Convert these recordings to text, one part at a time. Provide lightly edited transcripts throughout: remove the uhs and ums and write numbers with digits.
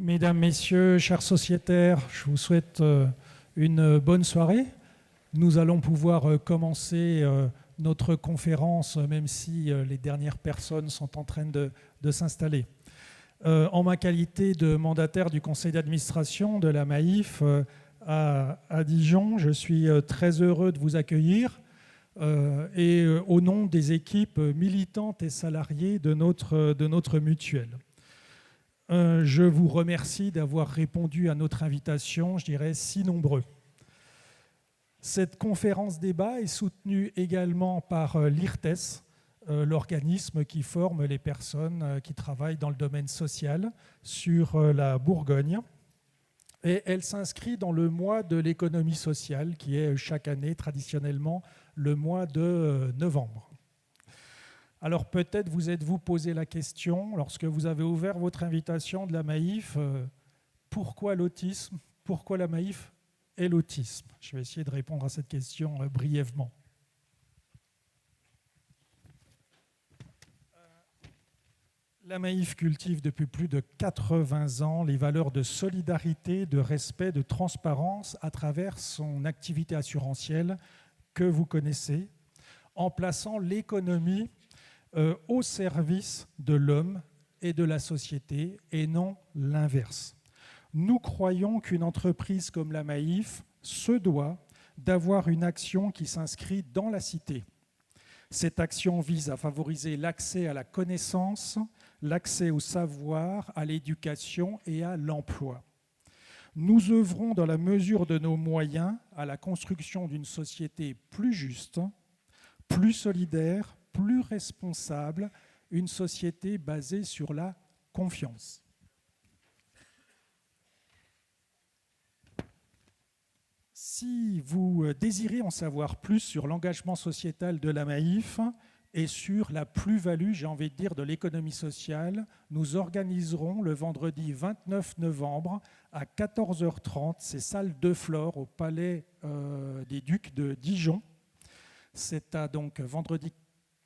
Mesdames, Messieurs, chers sociétaires, je vous souhaite une bonne soirée. Nous allons pouvoir commencer notre conférence, même si les dernières personnes sont en train de s'installer. En ma qualité de mandataire du conseil d'administration de la Maïf à Dijon, je suis très heureux de vous accueillir et au nom des équipes militantes et salariées de notre mutuelle. Je vous remercie d'avoir répondu à notre invitation, je dirais si nombreux. Cette conférence débat est soutenue également par l'IRTES, l'organisme qui forme les personnes qui travaillent dans le domaine social sur la Bourgogne. Et elle s'inscrit dans le mois de l'économie sociale qui est chaque année traditionnellement le mois de novembre. Alors peut-être vous êtes-vous posé la question, lorsque vous avez ouvert votre invitation de la Maïf, pourquoi l'autisme ? Pourquoi la Maïf et l'autisme ? Je vais essayer de répondre à cette question brièvement. La Maïf cultive depuis plus de 80 ans les valeurs de solidarité, de respect, de transparence à travers son activité assurantielle que vous connaissez, en plaçant l'économie au service de l'homme et de la société et non l'inverse. Nous croyons qu'une entreprise comme la Maïf se doit d'avoir une action qui s'inscrit dans la cité. Cette action vise à favoriser l'accès à la connaissance, l'accès au savoir, à l'éducation et à l'emploi. Nous œuvrons dans la mesure de nos moyens à la construction d'une société plus juste, plus solidaire, plus responsable, une société basée sur la confiance. Si vous désirez en savoir plus sur l'engagement sociétal de la Maïf et sur la plus-value, j'ai envie de dire, de l'économie sociale, nous organiserons le vendredi 29 novembre à 14h30, c'est salle de Flore au Palais des Ducs de Dijon. C'est à donc vendredi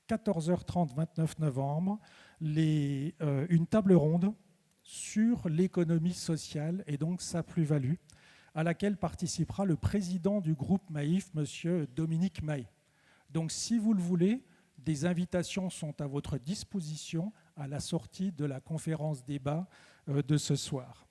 14h30, 29 novembre, une table ronde sur l'économie sociale et donc sa plus-value, à laquelle participera le président du groupe Maïf, M. Dominique Mahé. Donc, si vous le voulez, des invitations sont à votre disposition à la sortie de la conférence débat de ce soir.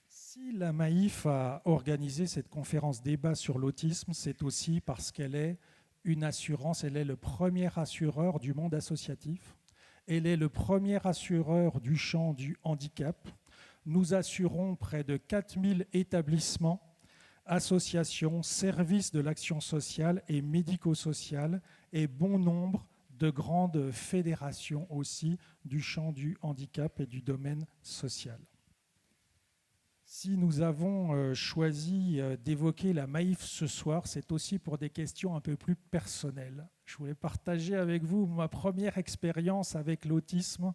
Si la Maïf a organisé cette conférence débat sur l'autisme, c'est aussi parce qu'elle est une assurance, elle est le premier assureur du monde associatif. Elle est le premier assureur du champ du handicap. Nous assurons près de 4000 établissements, associations, services de l'action sociale et médico-sociale et bon nombre de grandes fédérations aussi du champ du handicap et du domaine social. Si nous avons choisi d'évoquer la Maïf ce soir, c'est aussi pour des questions un peu plus personnelles. Je voulais partager avec vous ma première expérience avec l'autisme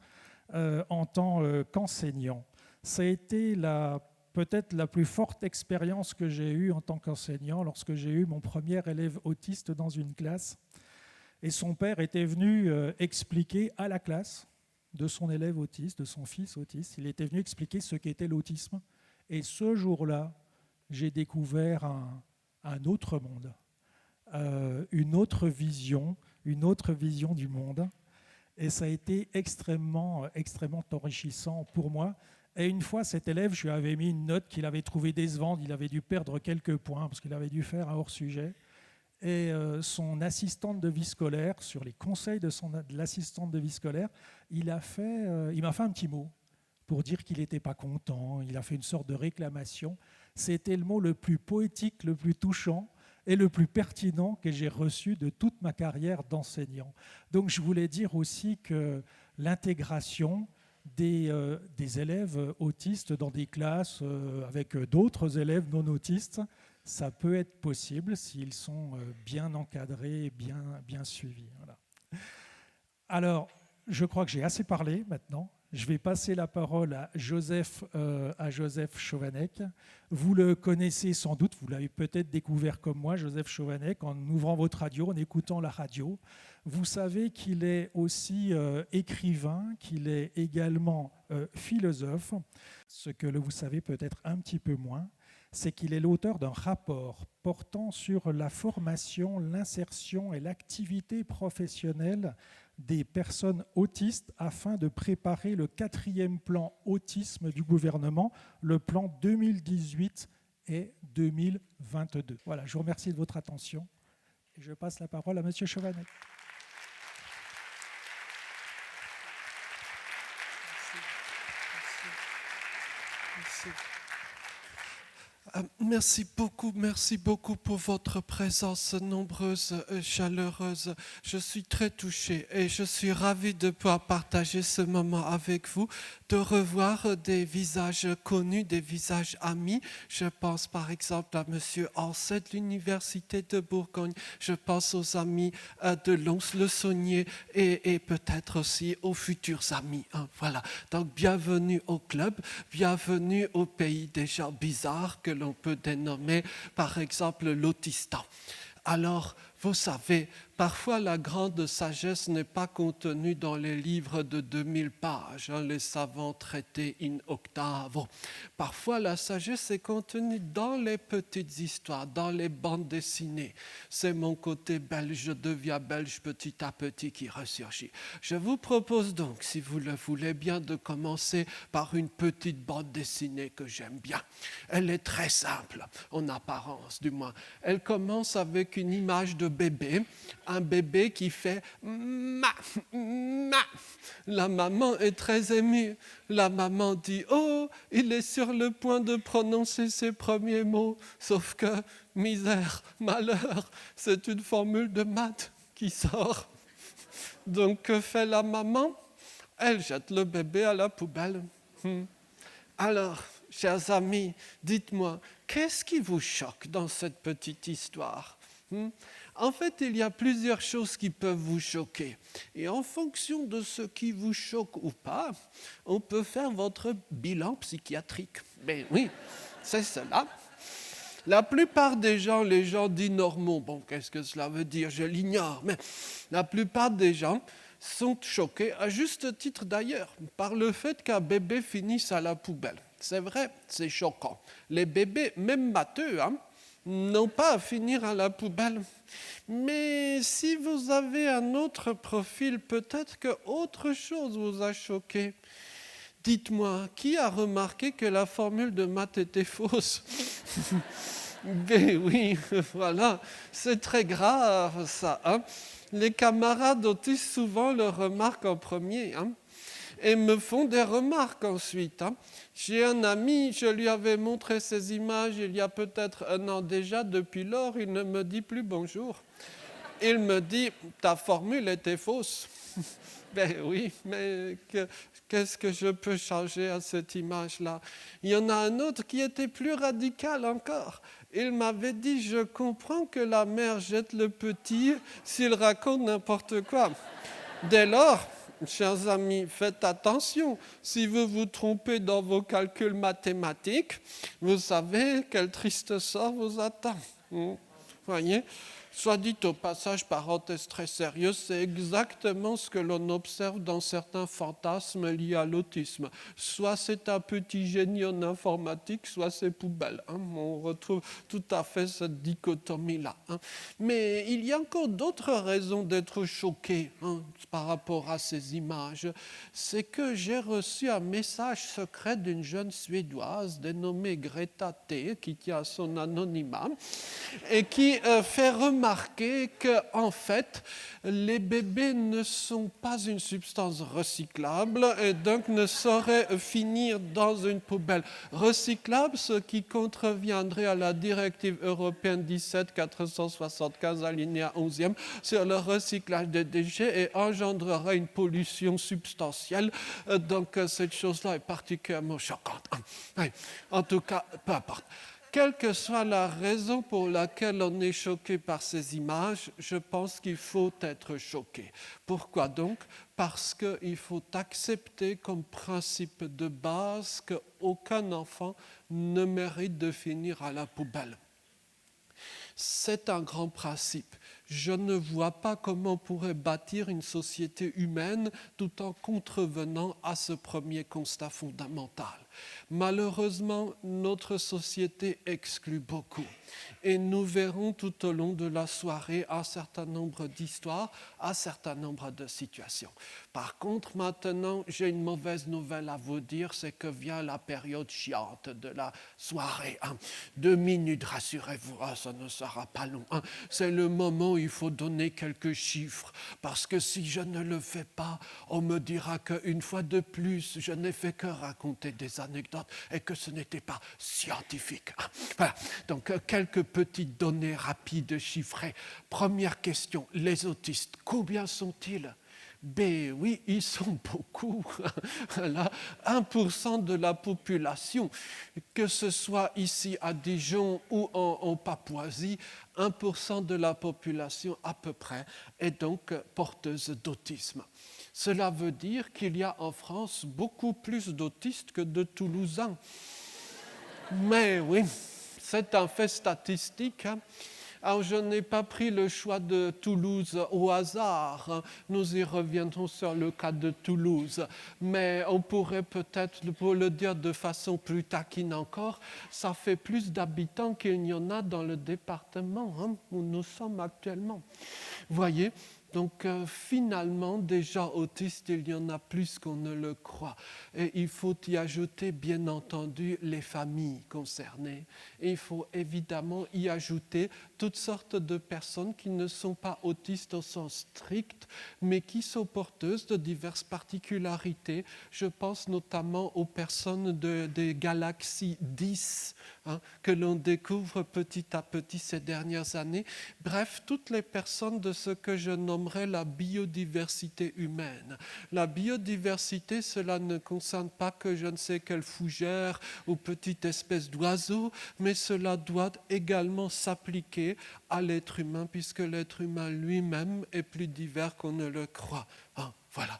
en tant qu'enseignant. Ça a été peut-être la plus forte expérience que j'ai eue en tant qu'enseignant lorsque j'ai eu mon premier élève autiste dans une classe. Et son père était venu expliquer à la classe de son élève autiste, de son fils autiste, il était venu expliquer ce qu'était l'autisme. Et ce jour-là, j'ai découvert un autre monde, une autre vision du monde. Et ça a été extrêmement enrichissant pour moi. Et une fois, cet élève, je lui avais mis une note qu'il avait trouvée décevante. Il avait dû perdre quelques points parce qu'il avait dû faire un hors-sujet. Et son assistante de vie scolaire, sur les conseils de l'assistante de vie scolaire, il m'a fait un petit mot pour dire qu'il n'était pas content, il a fait une sorte de réclamation. C'était le mot le plus poétique, le plus touchant et le plus pertinent que j'ai reçu de toute ma carrière d'enseignant. Donc je voulais dire aussi que l'intégration des élèves autistes dans des classes avec d'autres élèves non autistes, ça peut être possible s'ils sont bien encadrés et bien suivis. Voilà. Alors, je crois que j'ai assez parlé maintenant. Je vais passer la parole à Joseph Chovanec. Vous le connaissez sans doute, vous l'avez peut-être découvert comme moi, Joseph Chovanec, en ouvrant votre radio, en écoutant la radio. Vous savez qu'il est aussi écrivain, qu'il est également philosophe. Ce que vous savez peut-être un petit peu moins, c'est qu'il est l'auteur d'un rapport portant sur la formation, l'insertion et l'activité professionnelle des personnes autistes afin de préparer le 4e plan autisme du gouvernement, le plan 2018 et 2022. Voilà, je vous remercie de votre attention et je passe la parole à M. Chovanec. Merci beaucoup pour votre présence nombreuse, chaleureuse. Je suis très touché et je suis ravi de pouvoir partager ce moment avec vous, de revoir des visages connus, des visages amis. Je pense par exemple à M. Ancet de l'Université de Bourgogne. Je pense aux amis de Lons-le-Saunier et peut-être aussi aux futurs amis. Voilà. Donc bienvenue au club, bienvenue au pays des gens bizarres que l'on peut dénommer par exemple l'autistan. Alors, vous savez, parfois la grande sagesse n'est pas contenue dans les livres de 2000 pages, les savants traités in octavo. Parfois la sagesse est contenue dans les petites histoires, dans les bandes dessinées. C'est mon côté belge, je deviens belge petit à petit qui ressurgit. Je vous propose donc, si vous le voulez bien, de commencer par une petite bande dessinée que j'aime bien. Elle est très simple, en apparence du moins. Elle commence avec une image de bébé, un bébé qui fait ma, ma. La maman est très émue. La maman dit « Oh, il est sur le point de prononcer ses premiers mots. » Sauf que, misère, malheur, c'est une formule de maths qui sort. Donc, que fait la maman? Elle jette le bébé à la poubelle. Alors, chers amis, dites-moi, qu'est-ce qui vous choque dans cette petite histoire? En fait, il y a plusieurs choses qui peuvent vous choquer. Et en fonction de ce qui vous choque ou pas, on peut faire votre bilan psychiatrique. Ben oui, c'est cela. La plupart des gens, les gens dits normaux, bon, qu'est-ce que cela veut dire? Je l'ignore, mais la plupart des gens sont choqués, à juste titre d'ailleurs, par le fait qu'un bébé finisse à la poubelle. C'est vrai, c'est choquant. Les bébés, même matheux, n'ont pas à finir à la poubelle. Mais si vous avez un autre profil, peut-être que autre chose vous a choqué. Dites-moi, qui a remarqué que la formule de maths était fausse? Ben oui, voilà, c'est très grave ça. Les camarades autistes souvent le remarquent en premier et me font des remarques ensuite. J'ai un ami, je lui avais montré ces images il y a peut-être 1 an déjà. Depuis lors, il ne me dit plus bonjour. Il me dit « ta formule était fausse ». Ben oui, mais qu'est-ce que je peux changer à cette image-là? Il y en a un autre qui était plus radical encore. Il m'avait dit « je comprends que la mère jette le petit s'il raconte n'importe quoi ». Dès lors, chers amis, faites attention. Si vous vous trompez dans vos calculs mathématiques, vous savez quel triste sort vous attend. Voyez ? Soit dit au passage, parenthèse très sérieuse, c'est exactement ce que l'on observe dans certains fantasmes liés à l'autisme. Soit c'est un petit génie en informatique, soit c'est poubelle. On retrouve tout à fait cette dichotomie-là. Mais il y a encore d'autres raisons d'être choqué par rapport à ces images. C'est que j'ai reçu un message secret d'une jeune Suédoise dénommée Greta T, qui tient son anonymat, et qui fait remarquer qu'en fait, les bébés ne sont pas une substance recyclable et donc ne sauraient finir dans une poubelle recyclable, ce qui contreviendrait à la directive européenne 17-475 alinéa 11e sur le recyclage des déchets et engendrerait une pollution substantielle. Donc cette chose-là est particulièrement choquante. En tout cas, peu importe. quelle que soit la raison pour laquelle on est choqué par ces images, je pense qu'il faut être choqué. Pourquoi donc ? Parce qu'il faut accepter comme principe de base qu'aucun enfant ne mérite de finir à la poubelle. C'est un grand principe. Je ne vois pas comment on pourrait bâtir une société humaine tout en contrevenant à ce premier constat fondamental. Malheureusement, notre société exclut beaucoup. Et nous verrons tout au long de la soirée un certain nombre d'histoires, un certain nombre de situations. Par contre, maintenant, j'ai une mauvaise nouvelle à vous dire, c'est que vient la période chiante de la soirée. 2 minutes, rassurez-vous, ça ne sera pas long. C'est le moment où il faut donner quelques chiffres, parce que si je ne le fais pas, on me dira qu'une fois de plus, je n'ai fait que raconter des anecdotes et que ce n'était pas scientifique. Voilà. Donc, quelques petites données rapides, chiffrées. Première question, les autistes, combien sont-ils ? Oui, ils sont beaucoup. Là, 1% de la population, que ce soit ici à Dijon ou en Papouasie, 1% de la population à peu près est donc porteuse d'autisme. Cela veut dire qu'il y a en France beaucoup plus d'autistes que de Toulousains. Mais oui, c'est un fait statistique. Alors, je n'ai pas pris le choix de Toulouse au hasard. Nous y reviendrons sur le cas de Toulouse. Mais on pourrait peut-être, pour le dire de façon plus taquine encore, ça fait plus d'habitants qu'il n'y en a dans le département où nous sommes actuellement. Vous voyez ? Donc finalement, déjà autistes, il y en a plus qu'on ne le croit. Et il faut y ajouter, bien entendu, les familles concernées. Et il faut évidemment y ajouter toutes sortes de personnes qui ne sont pas autistes au sens strict, mais qui sont porteuses de diverses particularités. Je pense notamment aux personnes des galaxies 10, que l'on découvre petit à petit ces dernières années. Bref, toutes les personnes de ce que je nommerais la biodiversité humaine. La biodiversité, cela ne concerne pas que je ne sais quelle fougère ou petite espèce d'oiseau, mais cela doit également s'appliquer à l'être humain, puisque l'être humain lui-même est plus divers qu'on ne le croit. Voilà.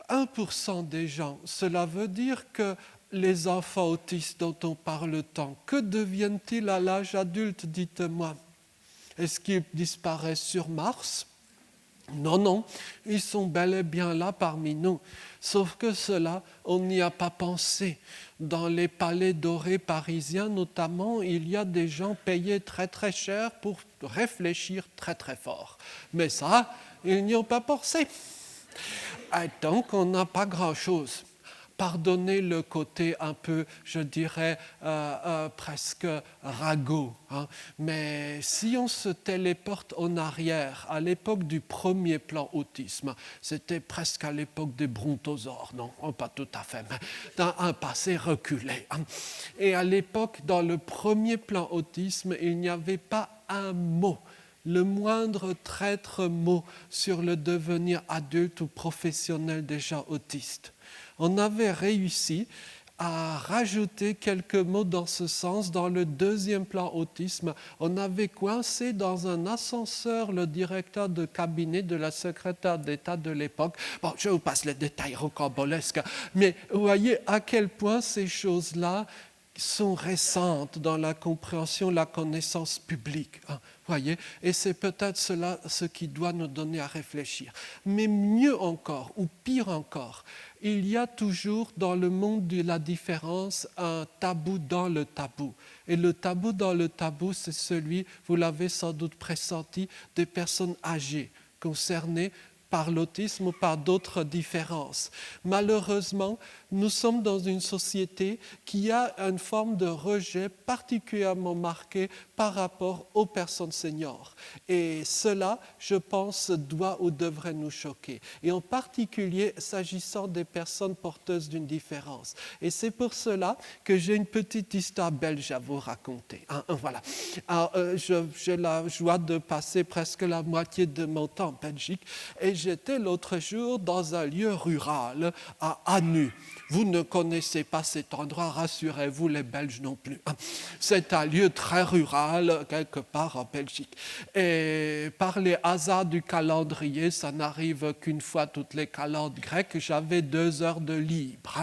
1% des gens, cela veut dire que les enfants autistes dont on parle tant, que deviennent-ils à l'âge adulte, dites-moi ? Est-ce qu'ils disparaissent sur Mars ? Non, ils sont bel et bien là parmi nous. Sauf que cela, on n'y a pas pensé. Dans les palais dorés parisiens notamment, il y a des gens payés très très cher pour réfléchir très très fort. Mais ça, ils n'y ont pas pensé. Et donc, on n'a pas grand-chose. Pardonnez le côté un peu, je dirais, presque ragot. Mais si on se téléporte en arrière, à l'époque du premier plan autisme, c'était presque à l'époque des brontosaures, non, pas tout à fait, mais dans un passé reculé. Et à l'époque, dans le premier plan autisme, il n'y avait pas un mot, le moindre traître mot sur le devenir adulte ou professionnel déjà autiste. On avait réussi à rajouter quelques mots dans ce sens. Dans le deuxième plan autisme, on avait coincé dans un ascenseur le directeur de cabinet de la secrétaire d'État de l'époque. Bon, je vous passe les détails rocambolesques, mais vous voyez à quel point ces choses-là sont récentes dans la compréhension, la connaissance publique. Voyez, et c'est peut-être cela ce qui doit nous donner à réfléchir. Mais mieux encore, ou pire encore, il y a toujours dans le monde de la différence un tabou dans le tabou. Et le tabou dans le tabou, c'est celui, vous l'avez sans doute pressenti, des personnes âgées, concernées par l'autisme ou par d'autres différences. Malheureusement, nous sommes dans une société qui a une forme de rejet particulièrement marquée par rapport aux personnes seniors. Et cela, je pense, doit ou devrait nous choquer. Et en particulier, s'agissant des personnes porteuses d'une différence. Et c'est pour cela que j'ai une petite histoire belge à vous raconter. Voilà. Alors, j'ai la joie de passer presque la moitié de mon temps en Belgique et j'étais l'autre jour dans un lieu rural à Anu. Vous ne connaissez pas cet endroit, rassurez-vous, les Belges non plus. C'est un lieu très rural, quelque part en Belgique. Et par les hasards du calendrier, ça n'arrive qu'une fois toutes les calendes grecques, j'avais 2 heures de libre.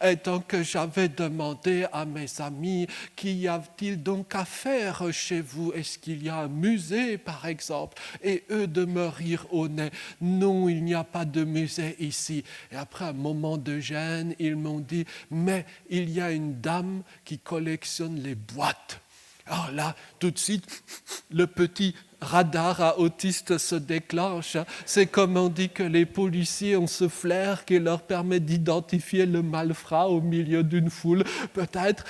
Et donc j'avais demandé à mes amis, qu'y a-t-il donc à faire chez vous? Est-ce qu'il y a un musée, par exemple? Et eux de me rire au nez. Non, il n'y a pas de musée ici. Et après un moment de gêne, ils m'ont dit, mais il y a une dame qui collectionne les boîtes. Alors là, tout de suite, le petit radar à autistes se déclenche. C'est comme on dit que les policiers ont ce flair qui leur permet d'identifier le malfrat au milieu d'une foule. Peut-être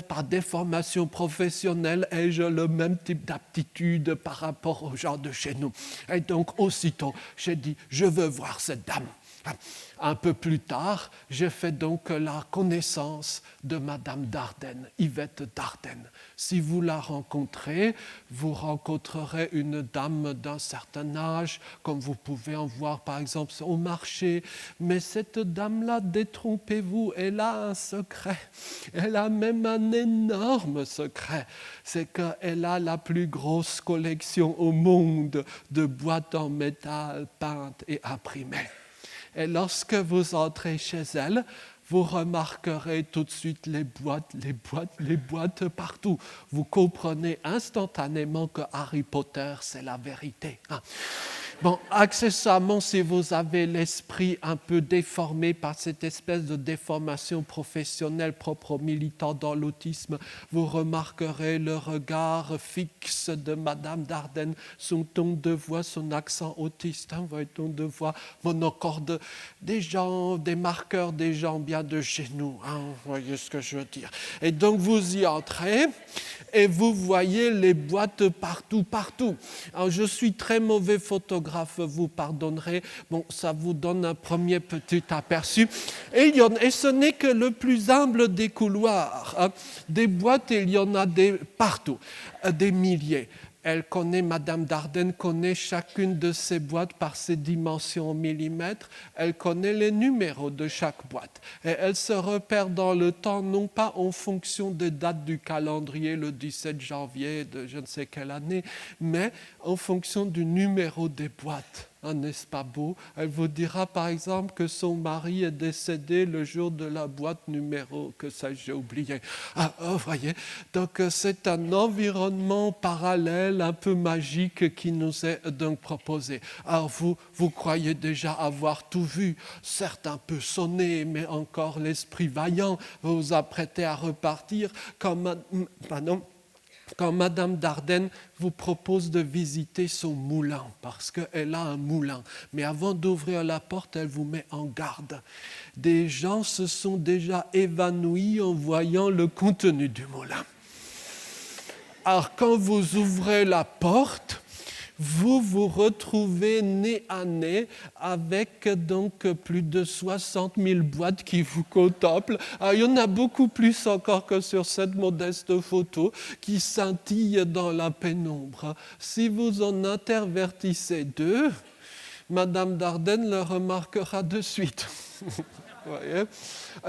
par déformation professionnelle, ai-je le même type d'aptitude par rapport aux gens de chez nous. Et donc, aussitôt, j'ai dit, je veux voir cette dame. Un peu plus tard, j'ai fait donc la connaissance de Madame Dardenne, Yvette Dardenne. Si vous la rencontrez, vous rencontrerez une dame d'un certain âge, comme vous pouvez en voir par exemple au marché. Mais cette dame-là, détrompez-vous, elle a un secret. Elle a même un énorme secret. C'est qu'elle a la plus grosse collection au monde de boîtes en métal peintes et imprimées. Et lorsque vous entrez chez elle, vous remarquerez tout de suite les boîtes partout. Vous comprenez instantanément que Harry Potter, c'est la vérité. Bon, accessoirement, si vous avez l'esprit un peu déformé par cette espèce de déformation professionnelle propre aux militants dans l'autisme, vous remarquerez le regard fixe de Madame Dardenne, son ton de voix, son accent autiste, votre ton de voix monocorde, des marqueurs des gens bien de chez nous, vous voyez ce que je veux dire. Et donc vous y entrez et vous voyez les boîtes partout. Alors je suis très mauvais photographe, vous pardonnerez. Bon, ça vous donne un premier petit aperçu. Et ce n'est que le plus humble des couloirs. Des boîtes, il y en a partout, des milliers. Madame Dardenne connaît chacune de ces boîtes par ses dimensions en millimètres. Elle connaît les numéros de chaque boîte. Et elle se repère dans le temps, non pas en fonction des dates du calendrier, le 17 janvier de je ne sais quelle année, mais en fonction du numéro des boîtes. N'est-ce pas beau? Elle vous dira par exemple que son mari est décédé le jour de la boîte numéro, que ça j'ai oublié. Vous voyez, donc c'est un environnement parallèle, un peu magique qui nous est donc proposé. Alors vous croyez déjà avoir tout vu, certes un peu sonné, mais encore l'esprit vaillant, vous vous apprêtez à repartir quand Madame Dardenne vous propose de visiter son moulin, parce qu'elle a un moulin. Mais avant d'ouvrir la porte, elle vous met en garde. Des gens se sont déjà évanouis en voyant le contenu du moulin. Alors, quand vous ouvrez la porte, vous vous retrouvez nez à nez avec donc plus de 60 000 boîtes qui vous contemplent. Alors, il y en a beaucoup plus encore que sur cette modeste photo qui scintille dans la pénombre. Si vous en intervertissez 2, Madame Dardenne le remarquera de suite. Vous voyez?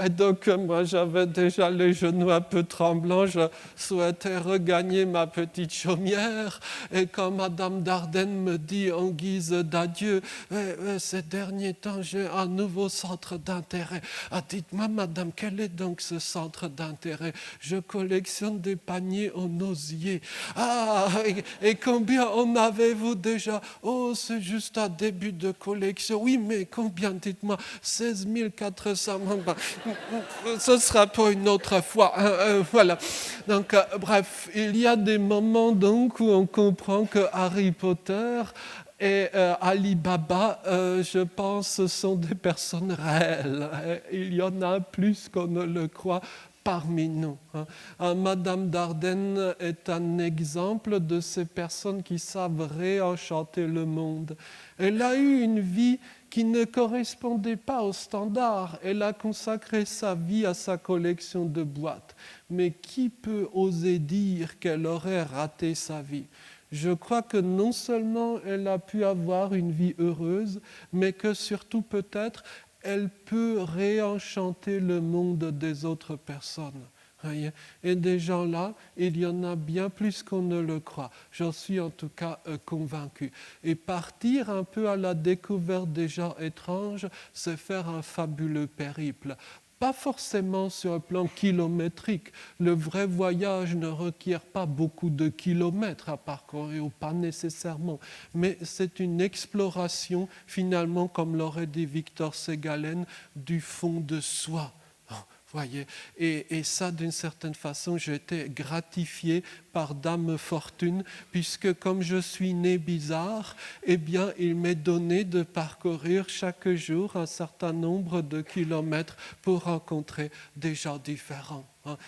Et donc, moi, j'avais déjà les genoux un peu tremblants. Je souhaitais regagner ma petite chaumière. Et quand Madame Dardenne me dit en guise d'adieu, ces derniers temps, j'ai un nouveau centre d'intérêt. Dites-moi, Madame, quel est donc ce centre d'intérêt? Je collectionne des paniers en osier. Et combien en avez-vous déjà? Oh, c'est juste un début de collection. Oui, mais combien? Dites-moi. 16 400. Ce sera pour une autre fois. Voilà. Donc, bref, il y a des moments donc où on comprend que Harry Potter et Ali Baba, je pense, sont des personnes réelles. Il y en a plus qu'on ne le croit parmi nous. Madame Dardenne est un exemple de ces personnes qui savent réenchanter le monde. Elle a eu une vie qui ne correspondait pas aux standards. Elle a consacré sa vie à sa collection de boîtes. Mais qui peut oser dire qu'elle aurait raté sa vie? Je crois que non seulement elle a pu avoir une vie heureuse, mais que surtout peut-être, elle peut réenchanter le monde des autres personnes. Et des gens là, il y en a bien plus qu'on ne le croit. J'en suis en tout cas convaincu. Et partir un peu à la découverte des gens étranges, c'est faire un fabuleux périple. Pas forcément sur un plan kilométrique. Le vrai voyage ne requiert pas beaucoup de kilomètres à parcourir, ou pas nécessairement. Mais c'est une exploration, finalement, comme l'aurait dit Victor Segalen, du fond de soi. Voyez, et ça, d'une certaine façon, j'ai été gratifié par Dame Fortune, puisque comme je suis né bizarre, eh bien, il m'est donné de parcourir chaque jour un certain nombre de kilomètres pour rencontrer des gens différents.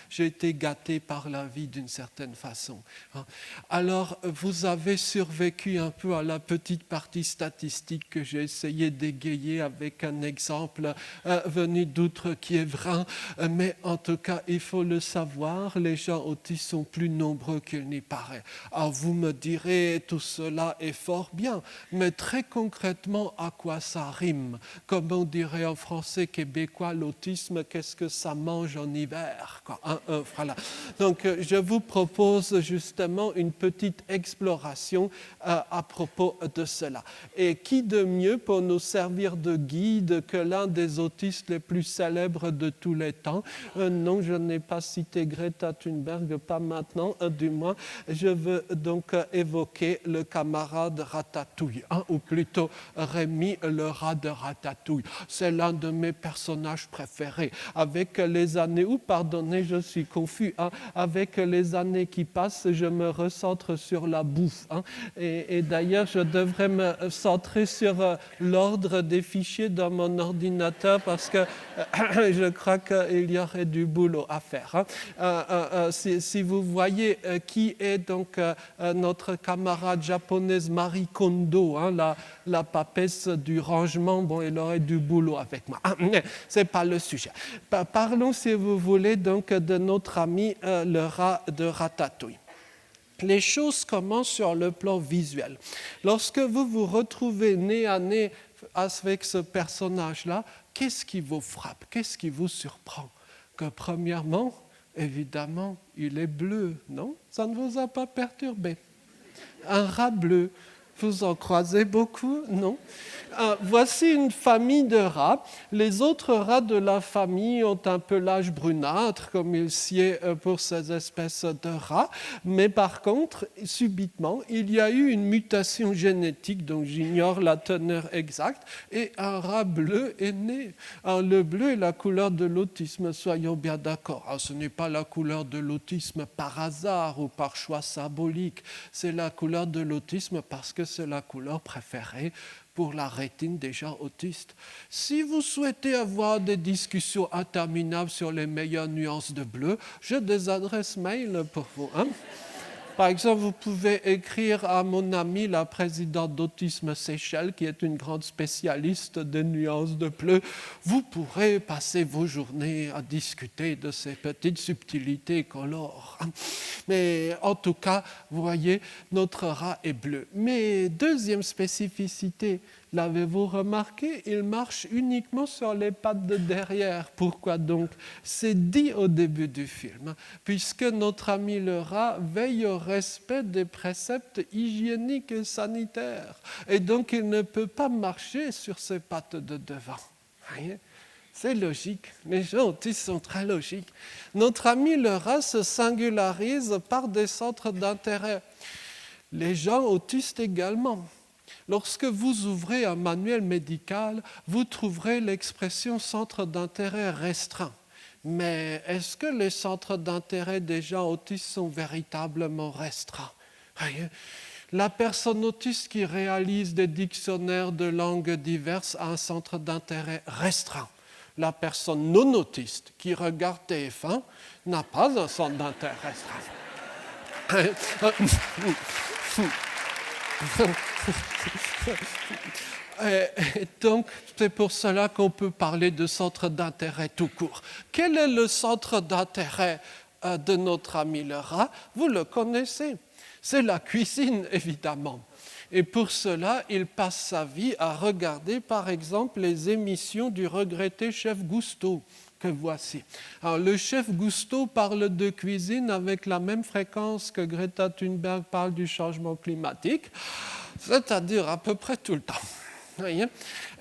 J'ai été gâté par la vie d'une certaine façon. Alors, vous avez survécu un peu à la petite partie statistique que j'ai essayé d'égayer avec un exemple venu d'Outre-Quiévrain, mais en tout cas, il faut le savoir, les gens autistes sont plus nombreux qu'il n'y paraît. Alors, vous me direz, tout cela est fort bien, mais très concrètement, à quoi ça rime? Comme on dirait en français québécois, l'autisme, qu'est-ce que ça mange en hiver? Voilà. Donc, je vous propose justement une petite exploration à propos de cela. Et qui de mieux pour nous servir de guide que l'un des autistes les plus célèbres de tous les temps? Non, je n'ai pas cité Greta Thunberg, pas maintenant, du moins. Je veux donc évoquer le camarade Ratatouille, ou plutôt Rémi le rat de Ratatouille. C'est l'un de mes personnages préférés. Avec les années, pardonnez, je suis confus. Avec les années qui passent, je me recentre sur la bouffe. Et d'ailleurs, je devrais me centrer sur l'ordre des fichiers dans mon ordinateur parce que je crois qu'il y aurait du boulot à faire. Si vous voyez qui est donc notre camarade japonaise Marie Kondo, la papesse du rangement, bon, elle aurait du boulot avec moi. Ce n'est pas le sujet. Parlons, si vous voulez, donc de notre ami le rat de Ratatouille. Les choses commencent sur le plan visuel. Lorsque vous vous retrouvez nez à nez avec ce personnage-là, qu'est-ce qui vous frappe? Qu'est-ce qui vous surprend? Que premièrement, évidemment, il est bleu, non? Ça ne vous a pas perturbé? Un rat bleu. Vous en croisez beaucoup, non? Voici une famille de rats. Les autres rats de la famille ont un pelage brunâtre, comme il sied pour ces espèces de rats. Mais par contre, subitement, il y a eu une mutation génétique, dont j'ignore la teneur exacte, et un rat bleu est né. Alors, le bleu est la couleur de l'autisme, soyons bien d'accord. Alors, ce n'est pas la couleur de l'autisme par hasard ou par choix symbolique. C'est la couleur de l'autisme parce que c'est la couleur préférée pour la rétine des gens autistes. Si vous souhaitez avoir des discussions interminables sur les meilleures nuances de bleu, j'ai des adresses mail pour vous. Par exemple, vous pouvez écrire à mon amie, la présidente d'Autisme Seychelles, qui est une grande spécialiste des nuances de bleu. Vous pourrez passer vos journées à discuter de ces petites subtilités colores. Mais en tout cas, vous voyez, notre rat est bleu. Mais deuxième spécificité, l'avez-vous remarqué? Il marche uniquement sur les pattes de derrière. Pourquoi donc? C'est dit au début du film, puisque notre ami le rat veille au respect des préceptes hygiéniques et sanitaires. Et donc, il ne peut pas marcher sur ses pattes de devant. Voyez? C'est logique. Les gens autistes sont très logiques. Notre ami le rat se singularise par des centres d'intérêt. Les gens autistes également. Lorsque vous ouvrez un manuel médical, vous trouverez l'expression centre d'intérêt restreint. Mais est-ce que les centres d'intérêt des gens autistes sont véritablement restreints? La personne autiste qui réalise des dictionnaires de langues diverses a un centre d'intérêt restreint. La personne non autiste qui regarde TF1 n'a pas un centre d'intérêt restreint. Et donc, c'est pour cela qu'on peut parler de centre d'intérêt tout court. Quel est le centre d'intérêt de notre ami le rat? Vous le connaissez. C'est la cuisine, évidemment. Et pour cela, il passe sa vie à regarder, par exemple, les émissions du regretté chef Gusteau, que voici. Alors, le chef Gusteau parle de cuisine avec la même fréquence que Greta Thunberg parle du changement climatique, c'est-à-dire à peu près tout le temps. Voyez.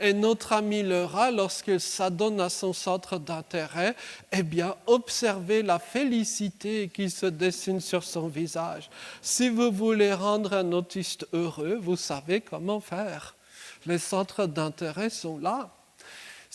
Et notre ami le rat, lorsqu'il s'adonne à son centre d'intérêt, eh bien, observez la félicité qui se dessine sur son visage. Si vous voulez rendre un autiste heureux, vous savez comment faire. Les centres d'intérêt sont là.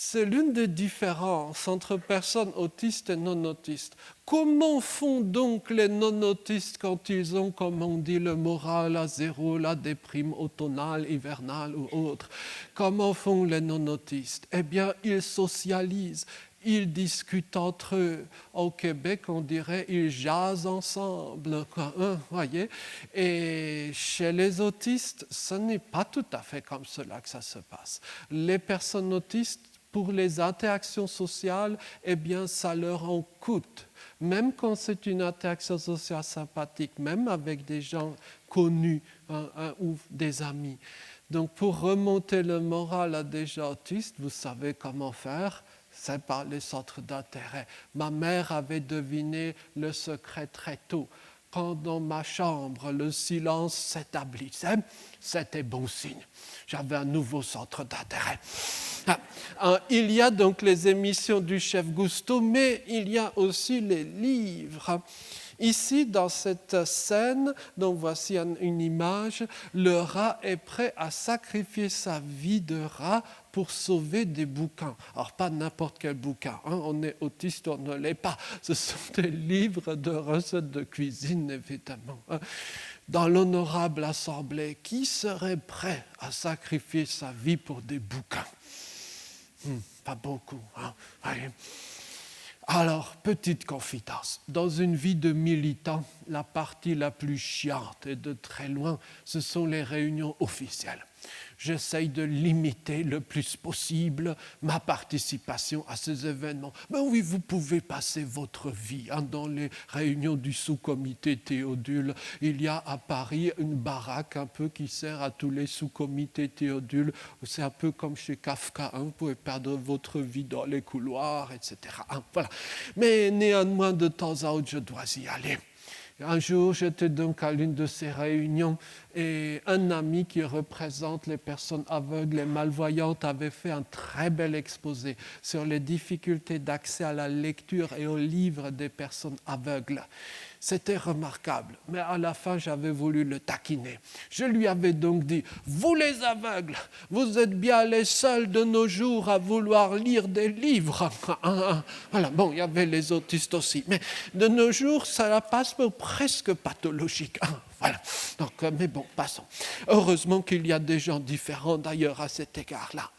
C'est l'une des différences entre personnes autistes et non-autistes. Comment font donc les non-autistes quand ils ont, comme on dit, le moral à zéro, la déprime automnale, hivernale ou autre? Comment font les non-autistes? Eh bien, ils socialisent. Ils discutent entre eux. Au Québec, on dirait ils jasent ensemble, quoi, hein, voyez. Et chez les autistes, ce n'est pas tout à fait comme cela que ça se passe. Les personnes autistes, pour les interactions sociales, eh bien, ça leur en coûte. Même quand c'est une interaction sociale sympathique, même avec des gens connus ou des amis. Donc, pour remonter le moral à des gens autistes, vous savez comment faire. C'est par les centres d'intérêt. Ma mère avait deviné le secret très tôt. Quand dans ma chambre, le silence s'établissait, c'était bon signe. J'avais un nouveau centre d'intérêt. Il y a donc les émissions du chef Gusteau, mais il y a aussi les livres. Ici, dans cette scène, donc voici une image, le rat est prêt à sacrifier sa vie de rat pour sauver des bouquins. Alors, pas n'importe quel bouquin, hein. On est autiste, on ne l'est pas. Ce sont des livres de recettes de cuisine, évidemment. Dans l'honorable assemblée, qui serait prêt à sacrifier sa vie pour des bouquins? Pas beaucoup, hein. Allez. Alors, petite confidence, dans une vie de militant, la partie la plus chiante et de très loin, ce sont les réunions officielles. J'essaye de limiter le plus possible ma participation à ces événements. Ben oui, vous pouvez passer votre vie dans les réunions du sous-comité Théodule. Il y a à Paris une baraque un peu qui sert à tous les sous-comités Théodule. C'est un peu comme chez Kafka, vous pouvez perdre votre vie dans les couloirs, etc. Voilà. Mais néanmoins, de temps à autre, je dois y aller. Un jour, j'étais donc à l'une de ces réunions et un ami qui représente les personnes aveugles et malvoyantes avait fait un très bel exposé sur les difficultés d'accès à la lecture et aux livres des personnes aveugles. C'était remarquable, mais à la fin, j'avais voulu le taquiner. Je lui avais donc dit, vous les aveugles, vous êtes bien les seuls de nos jours à vouloir lire des livres. Voilà, bon, il y avait les autistes aussi, mais de nos jours, ça passe pour presque pathologique. Voilà, donc, mais bon, passons. Heureusement qu'il y a des gens différents d'ailleurs à cet égard-là.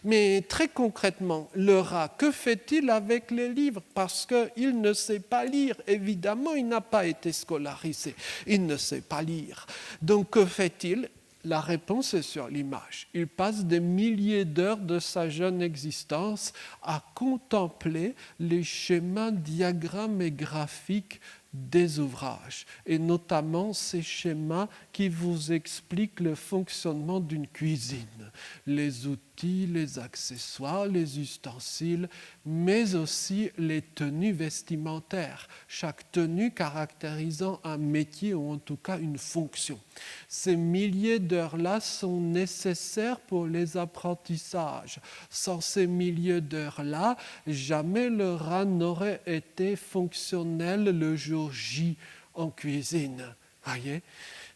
Mais très concrètement, le rat, que fait-il avec les livres? Parce qu'il ne sait pas lire. Évidemment, il n'a pas été scolarisé. Il ne sait pas lire. Donc, que fait-il? La réponse est sur l'image. Il passe des milliers d'heures de sa jeune existence à contempler les schémas, diagrammes et graphiques des ouvrages, et notamment ces schémas qui vous expliquent le fonctionnement d'une cuisine, les outils, les accessoires, les ustensiles, mais aussi les tenues vestimentaires, chaque tenue caractérisant un métier ou en tout cas une fonction. Ces milliers d'heures-là sont nécessaires pour les apprentissages. Sans ces milliers d'heures-là, jamais le rat n'aurait été fonctionnel le jour J en cuisine. Voyez ?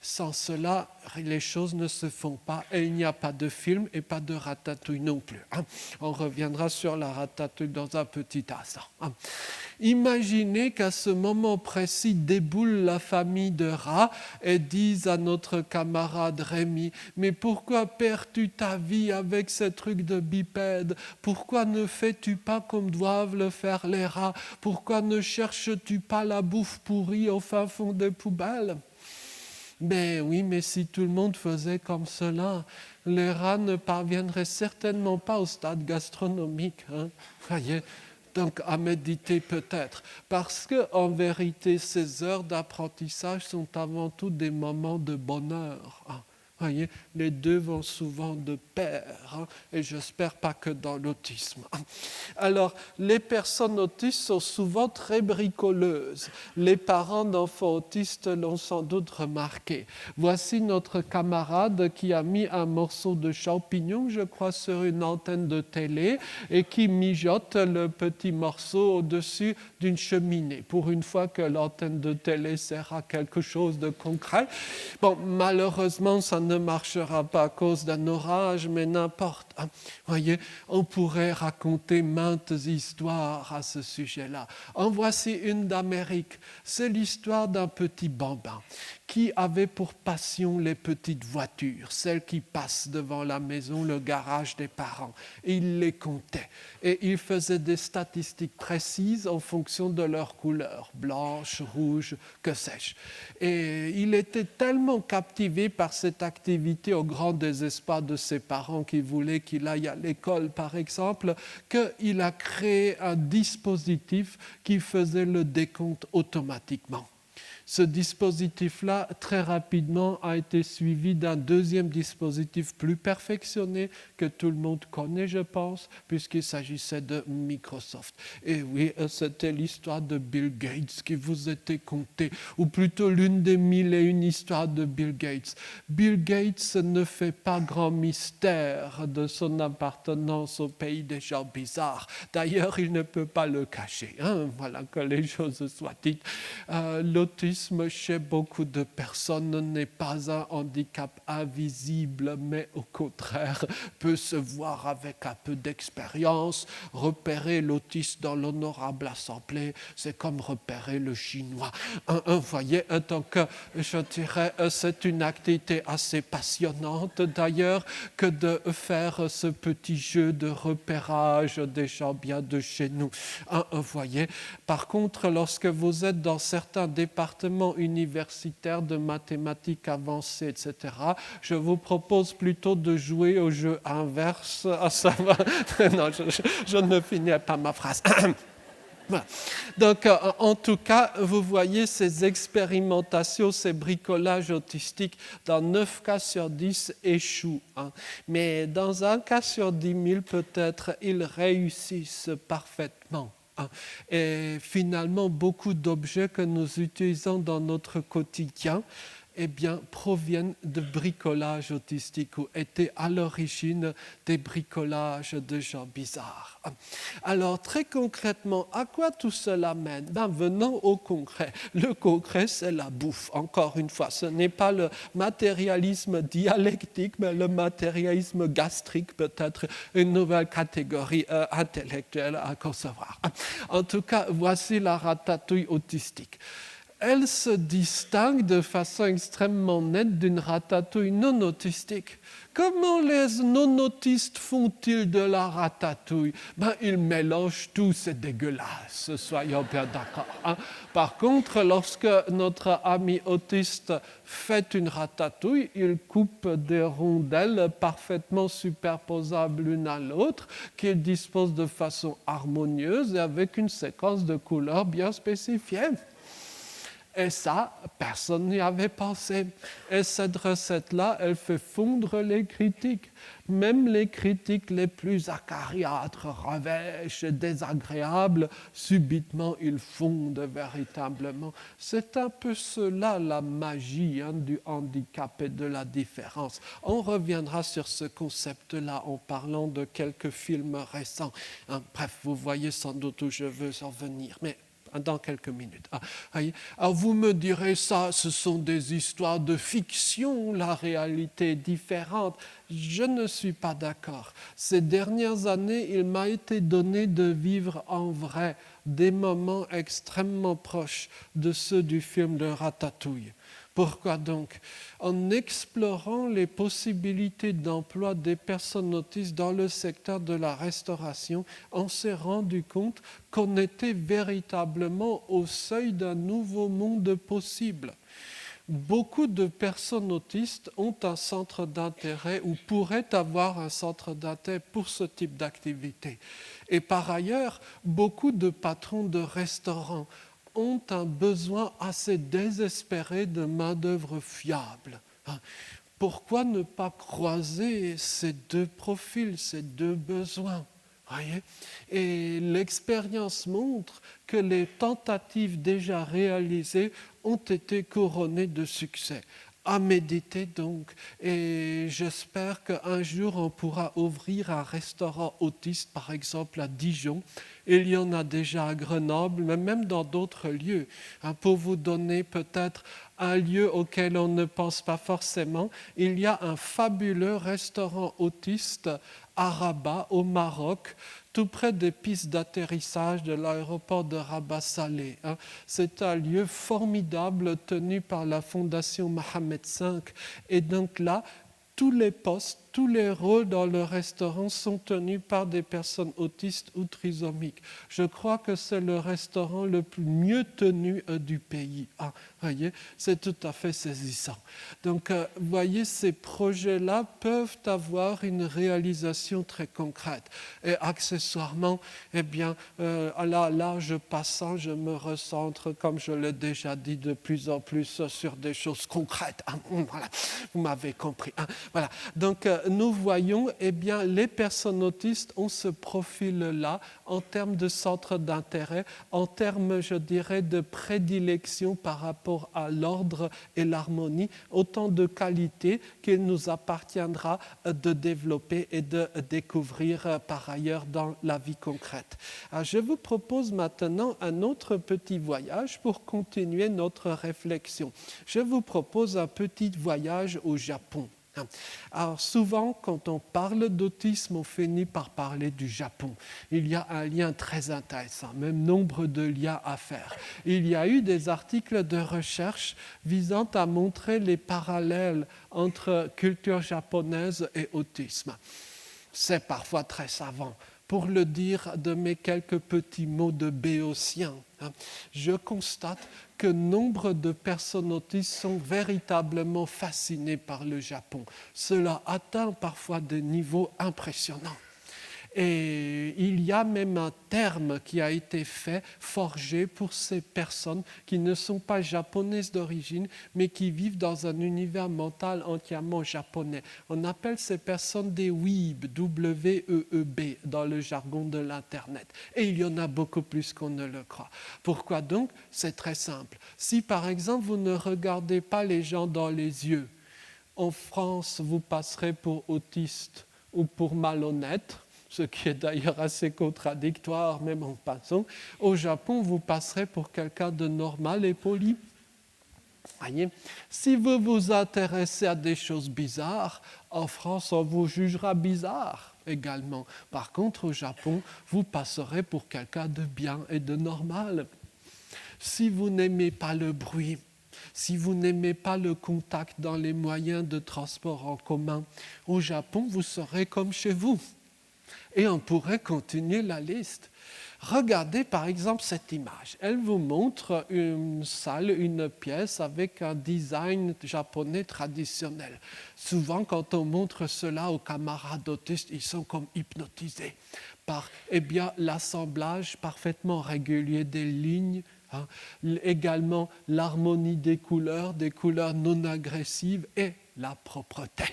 Sans cela, les choses ne se font pas et il n'y a pas de film et pas de ratatouille non plus. On reviendra sur la ratatouille dans un petit instant. Imaginez qu'à ce moment précis déboule la famille de rats et disent à notre camarade Rémi « Mais pourquoi perds-tu ta vie avec ces trucs de bipède? Pourquoi ne fais-tu pas comme doivent le faire les rats? Pourquoi ne cherches-tu pas la bouffe pourrie au fin fond des poubelles ?» Ben oui, mais si tout le monde faisait comme cela, les rats ne parviendraient certainement pas au stade gastronomique. Voyez, donc à méditer peut-être. Parce qu'en vérité, ces heures d'apprentissage sont avant tout des moments de bonheur. Voyez, les deux vont souvent de pair, et j'espère pas que dans l'autisme. Alors, les personnes autistes sont souvent très bricoleuses. Les parents d'enfants autistes l'ont sans doute remarqué. Voici notre camarade qui a mis un morceau de champignon, je crois, sur une antenne de télé et qui mijote le petit morceau au-dessus d'une cheminée. Pour une fois que l'antenne de télé sert à quelque chose de concret. Bon, malheureusement, ça ne marchera pas à cause d'un orage, mais n'importe. Voyez, on pourrait raconter maintes histoires à ce sujet-là. En voici une d'Amérique. C'est l'histoire d'un petit bambin qui avait pour passion les petites voitures, celles qui passent devant la maison, le garage des parents. Et il les comptait. Et il faisait des statistiques précises en fonction de leur couleur, blanche, rouge, que sais-je. Et il était tellement captivé par cette activité au grand désespoir de ses parents qui voulaient qu'il aille à l'école, par exemple, qu'il a créé un dispositif qui faisait le décompte automatiquement. Ce dispositif-là, très rapidement, a été suivi d'un deuxième dispositif plus perfectionné que tout le monde connaît, je pense, puisqu'il s'agissait de Microsoft. Et oui, c'était l'histoire de Bill Gates qui vous était contée, ou plutôt l'une des 1001 histoires de Bill Gates. Bill Gates ne fait pas grand mystère de son appartenance au pays des gens bizarres. D'ailleurs, il ne peut pas le cacher. Voilà, que les choses soient dites. L'autisme chez beaucoup de personnes n'est pas un handicap invisible, mais au contraire peut se voir avec un peu d'expérience. Repérer l'autiste dans l'honorable assemblée, c'est comme repérer le chinois. Vous voyez, donc je dirais, c'est une activité assez passionnante d'ailleurs que de faire ce petit jeu de repérage des gens bien de chez nous. Vous voyez, par contre, lorsque vous êtes dans certains départements universitaires de mathématiques avancées, etc., je vous propose plutôt de jouer au jeu inverse. Non, je ne finirai pas ma phrase. Voilà. Donc, en tout cas, vous voyez ces expérimentations, ces bricolages autistiques, dans 9 cas sur 10 échouent. Mais dans un cas sur 10 000, peut-être, ils réussissent parfaitement. Et finalement, beaucoup d'objets que nous utilisons dans notre quotidien proviennent de bricolages autistiques ou étaient à l'origine des bricolages de gens bizarres. Alors, très concrètement, à quoi tout cela mène ? Venons au concret. Le concret, c'est la bouffe. Encore une fois, ce n'est pas le matérialisme dialectique, mais le matérialisme gastrique, peut-être une nouvelle catégorie intellectuelle à concevoir. En tout cas, voici la ratatouille autistique. Elle se distingue de façon extrêmement nette d'une ratatouille non autistique. Comment les non-autistes font-ils de la ratatouille ? Ils mélangent tout, c'est dégueulasse, soyons bien d'accord. Par contre, lorsque notre ami autiste fait une ratatouille, il coupe des rondelles parfaitement superposables l'une à l'autre, qu'il dispose de façon harmonieuse et avec une séquence de couleurs bien spécifiée. Et ça, personne n'y avait pensé. Et cette recette-là, elle fait fondre les critiques. Même les critiques les plus acariâtres, revêches et désagréables, subitement, ils fondent véritablement. C'est un peu cela, la magie du handicap et de la différence. On reviendra sur ce concept-là en parlant de quelques films récents. Bref, vous voyez sans doute où je veux en venir. Mais dans quelques minutes. Alors vous me direz, ça, ce sont des histoires de fiction, la réalité est différente. Je ne suis pas d'accord. Ces dernières années, il m'a été donné de vivre en vrai des moments extrêmement proches de ceux du film de Ratatouille. Pourquoi donc ? En explorant les possibilités d'emploi des personnes autistes dans le secteur de la restauration, on s'est rendu compte qu'on était véritablement au seuil d'un nouveau monde possible. Beaucoup de personnes autistes ont un centre d'intérêt ou pourraient avoir un centre d'intérêt pour ce type d'activité. Et par ailleurs, beaucoup de patrons de restaurants ont un besoin assez désespéré de main-d'œuvre fiable. Pourquoi ne pas croiser ces deux profils, ces deux besoins? Voyez? Et l'expérience montre que les tentatives déjà réalisées ont été couronnées de succès. À méditer donc, et j'espère qu'un jour on pourra ouvrir un restaurant autiste, par exemple à Dijon. Il y en a déjà à Grenoble, mais même dans d'autres lieux. Pour vous donner peut-être un lieu auquel on ne pense pas forcément, il y a un fabuleux restaurant autiste à Rabat, au Maroc, tout près des pistes d'atterrissage de l'aéroport de Rabat-Salé. C'est un lieu formidable tenu par la Fondation Mohamed V. Et donc là, tous les postes, tous les rôles dans le restaurant sont tenus par des personnes autistes ou trisomiques. Je crois que c'est le restaurant le plus mieux tenu du pays. Voyez, c'est tout à fait saisissant. Donc, voyez, ces projets-là peuvent avoir une réalisation très concrète. Et accessoirement, eh bien, à la large passant, je me recentre, comme je l'ai déjà dit, de plus en plus sur des choses concrètes. Voilà, vous m'avez compris. Voilà. Donc, nous voyons, eh bien, les personnes autistes ont ce profil-là en termes de centre d'intérêt, en termes, je dirais, de prédilection par rapport à l'ordre et l'harmonie, autant de qualités qu'il nous appartiendra de développer et de découvrir par ailleurs dans la vie concrète. Alors, je vous propose maintenant un autre petit voyage pour continuer notre réflexion. Je vous propose un petit voyage au Japon. Alors souvent, quand on parle d'autisme, on finit par parler du Japon. Il y a un lien très intéressant, même nombre de liens à faire. Il y a eu des articles de recherche visant à montrer les parallèles entre culture japonaise et autisme. C'est parfois très savant. Pour le dire de mes quelques petits mots de béotien, je constate que nombre de personnes autistes sont véritablement fascinées par le Japon. Cela atteint parfois des niveaux impressionnants. Et il y a même un terme qui a été forgé pour ces personnes qui ne sont pas japonaises d'origine, mais qui vivent dans un univers mental entièrement japonais. On appelle ces personnes des weeb, W-E-E-B, dans le jargon de l'Internet. Et il y en a beaucoup plus qu'on ne le croit. Pourquoi donc? C'est très simple. Si par exemple vous ne regardez pas les gens dans les yeux, en France vous passerez pour autiste ou pour malhonnête, ce qui est d'ailleurs assez contradictoire, même en passant. Au Japon, vous passerez pour quelqu'un de normal et poli. Voyez, si vous vous intéressez à des choses bizarres, en France, on vous jugera bizarre également. Par contre, au Japon, vous passerez pour quelqu'un de bien et de normal. Si vous n'aimez pas le bruit, si vous n'aimez pas le contact dans les moyens de transport en commun, au Japon, vous serez comme chez vous. Et on pourrait continuer la liste. Regardez par exemple cette image. Elle vous montre une salle, une pièce avec un design japonais traditionnel. Souvent, quand on montre cela aux camarades autistes, ils sont comme hypnotisés par l'assemblage parfaitement régulier des lignes, également l'harmonie des couleurs non agressives et la propreté.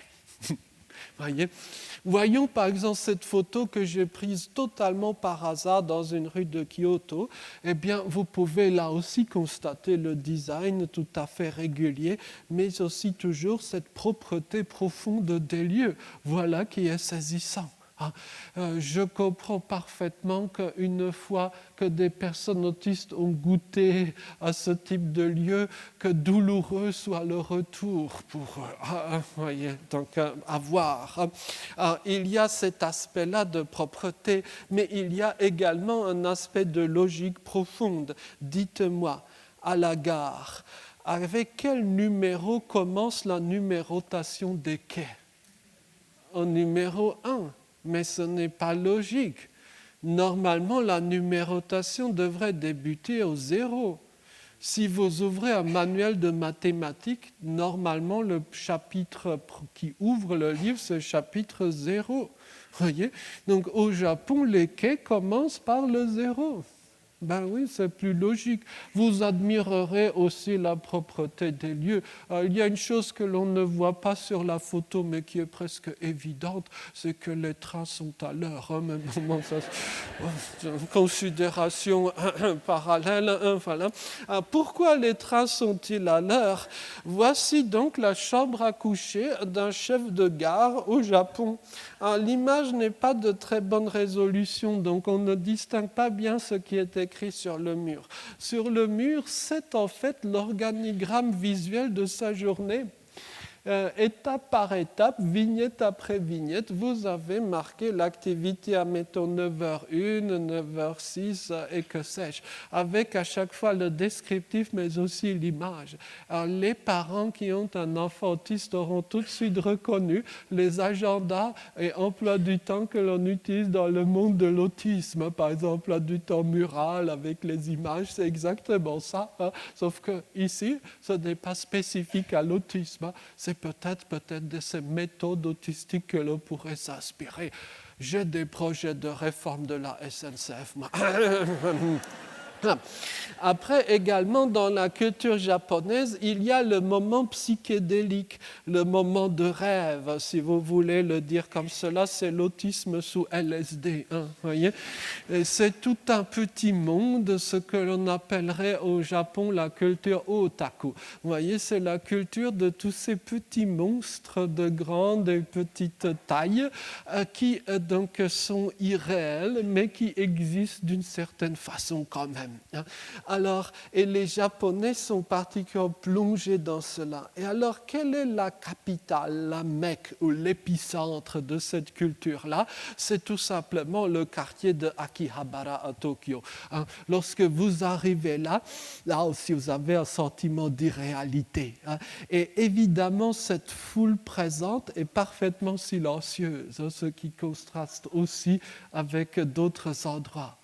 Voyons par exemple cette photo que j'ai prise totalement par hasard dans une rue de Kyoto. Eh bien, vous pouvez là aussi constater le design tout à fait régulier, mais aussi toujours cette propreté profonde des lieux. Voilà qui est saisissant. Je comprends parfaitement qu'une fois que des personnes autistes ont goûté à ce type de lieu, que douloureux soit le retour pour voyez, donc à voir. Il y a cet aspect-là de propreté, mais il y a également un aspect de logique profonde. Dites-moi, à la gare, avec quel numéro commence la numérotation des quais? Au numéro 1. Mais ce n'est pas logique. Normalement, la numérotation devrait débuter au 0. Si vous ouvrez un manuel de mathématiques, normalement, le chapitre qui ouvre le livre, c'est le chapitre 0. Voyez? Donc, au Japon, les quais commencent par le 0. Ben oui, c'est plus logique. Vous admirerez aussi la propreté des lieux. Il y a une chose que l'on ne voit pas sur la photo, mais qui est presque évidente, c'est que les trains sont à l'heure. Même moment, ça, considération parallèle. Voilà. Pourquoi les trains sont-ils à l'heure? Voici donc la chambre à coucher d'un chef de gare au Japon. L'image n'est pas de très bonne résolution, donc on ne distingue pas bien ce qui est écrit sur le mur. Sur le mur, c'est en fait l'organigramme visuel de sa journée. Étape par étape, vignette après vignette, vous avez marqué l'activité à, mettons, 9h01, 9h06 et que sais-je, avec à chaque fois le descriptif mais aussi l'image. Alors, les parents qui ont un enfant autiste auront tout de suite reconnu les agendas et emplois du temps que l'on utilise dans le monde de l'autisme. Par exemple, emploi du temps mural avec les images, c'est exactement ça. Sauf que ici, ce n'est pas spécifique à l'autisme. C'est peut-être de ces méthodes autistiques que l'on pourrait s'inspirer. J'ai des projets de réforme de la SNCF. Après, également, dans la culture japonaise, il y a le moment psychédélique, le moment de rêve, si vous voulez le dire comme cela, c'est l'autisme sous LSD. Voyez, et c'est tout un petit monde, ce que l'on appellerait au Japon la culture otaku. Vous voyez, c'est la culture de tous ces petits monstres de grande et petite taille qui donc sont irréels, mais qui existent d'une certaine façon quand même. Alors, et les Japonais sont particulièrement plongés dans cela. Et alors, quelle est la capitale, la Mecque ou l'épicentre de cette culture-là? C'est tout simplement le quartier de Akihabara à Tokyo. Lorsque vous arrivez là aussi vous avez un sentiment d'irréalité. Et évidemment, cette foule présente est parfaitement silencieuse, ce qui contraste aussi avec d'autres endroits.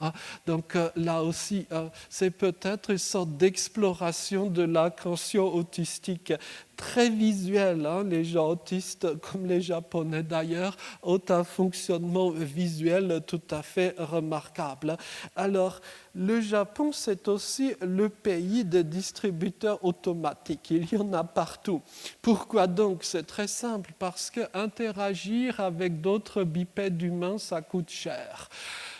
Donc là aussi, c'est peut-être une sorte d'exploration de la conscience autistique très visuelle. Les gens autistes, comme les Japonais d'ailleurs, ont un fonctionnement visuel tout à fait remarquable. Alors, le Japon, c'est aussi le pays des distributeurs automatiques. Il y en a partout. Pourquoi donc? C'est très simple, parce qu'interagir avec d'autres bipèdes humains, ça coûte cher.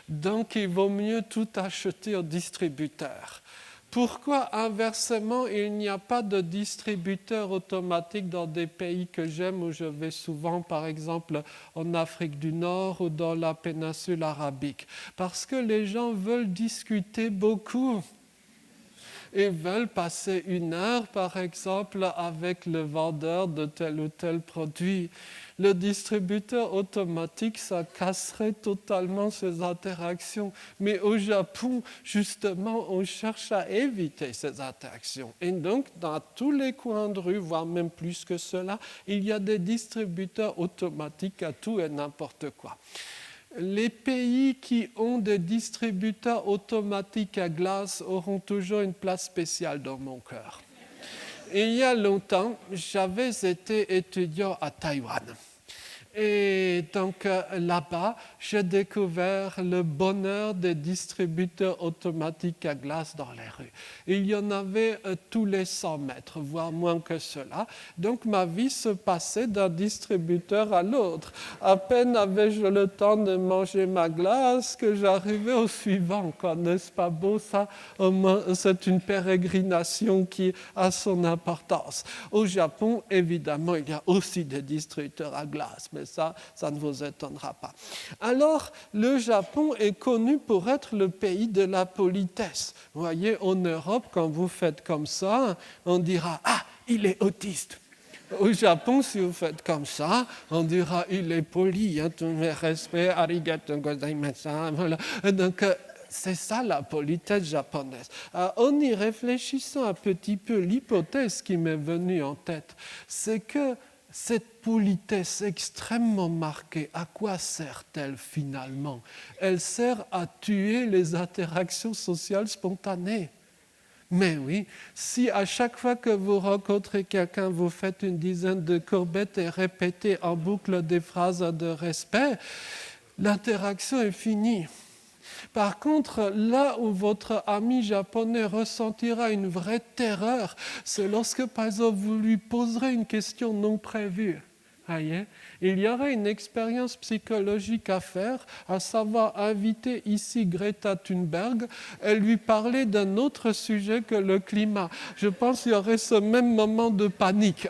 Donc, il vaut mieux tout acheter au distributeur. Pourquoi, inversement, il n'y a pas de distributeur automatique dans des pays que j'aime, où je vais souvent, par exemple, en Afrique du Nord ou dans la péninsule arabique? Parce que les gens veulent discuter beaucoup. Ils veulent passer 1 heure, par exemple, avec le vendeur de tel ou tel produit. Le distributeur automatique, ça casserait totalement ces interactions. Mais au Japon, justement, on cherche à éviter ces interactions. Et donc, dans tous les coins de rue, voire même plus que cela, il y a des distributeurs automatiques à tout et n'importe quoi. Les pays qui ont des distributeurs automatiques à glace auront toujours une place spéciale dans mon cœur. Il y a longtemps, j'avais été étudiant à Taïwan. Et donc là-bas, j'ai découvert le bonheur des distributeurs automatiques à glace dans les rues. Il y en avait tous les 100 mètres, voire moins que cela. Donc ma vie se passait d'un distributeur à l'autre. À peine avais-je le temps de manger ma glace que j'arrivais au suivant. N'est-ce pas beau ça? Au moins, c'est une pérégrination qui a son importance. Au Japon, évidemment, il y a aussi des distributeurs à glace, mais ça ne vous étonnera pas. Alors, le Japon est connu pour être le pays de la politesse. Vous voyez, en Europe, quand vous faites comme ça, on dira « Ah, il est autiste ». Au Japon, si vous faites comme ça, on dira « Il est poli, tous mes respects, arigato gozaimasu ». Voilà. Donc, c'est ça la politesse japonaise. En y réfléchissant un petit peu, l'hypothèse qui m'est venue en tête, c'est que cette politesse extrêmement marquée, à quoi sert-elle finalement? Elle sert à tuer les interactions sociales spontanées. Mais oui, si à chaque fois que vous rencontrez quelqu'un, vous faites une dizaine de courbettes et répétez en boucle des phrases de respect, l'interaction est finie. Par contre, là où votre ami japonais ressentira une vraie terreur, c'est lorsque, par exemple, vous lui poserez une question non prévue. Voyez, il y aurait une expérience psychologique à faire, à savoir inviter ici Greta Thunberg et lui parler d'un autre sujet que le climat. Je pense qu'il y aurait ce même moment de panique.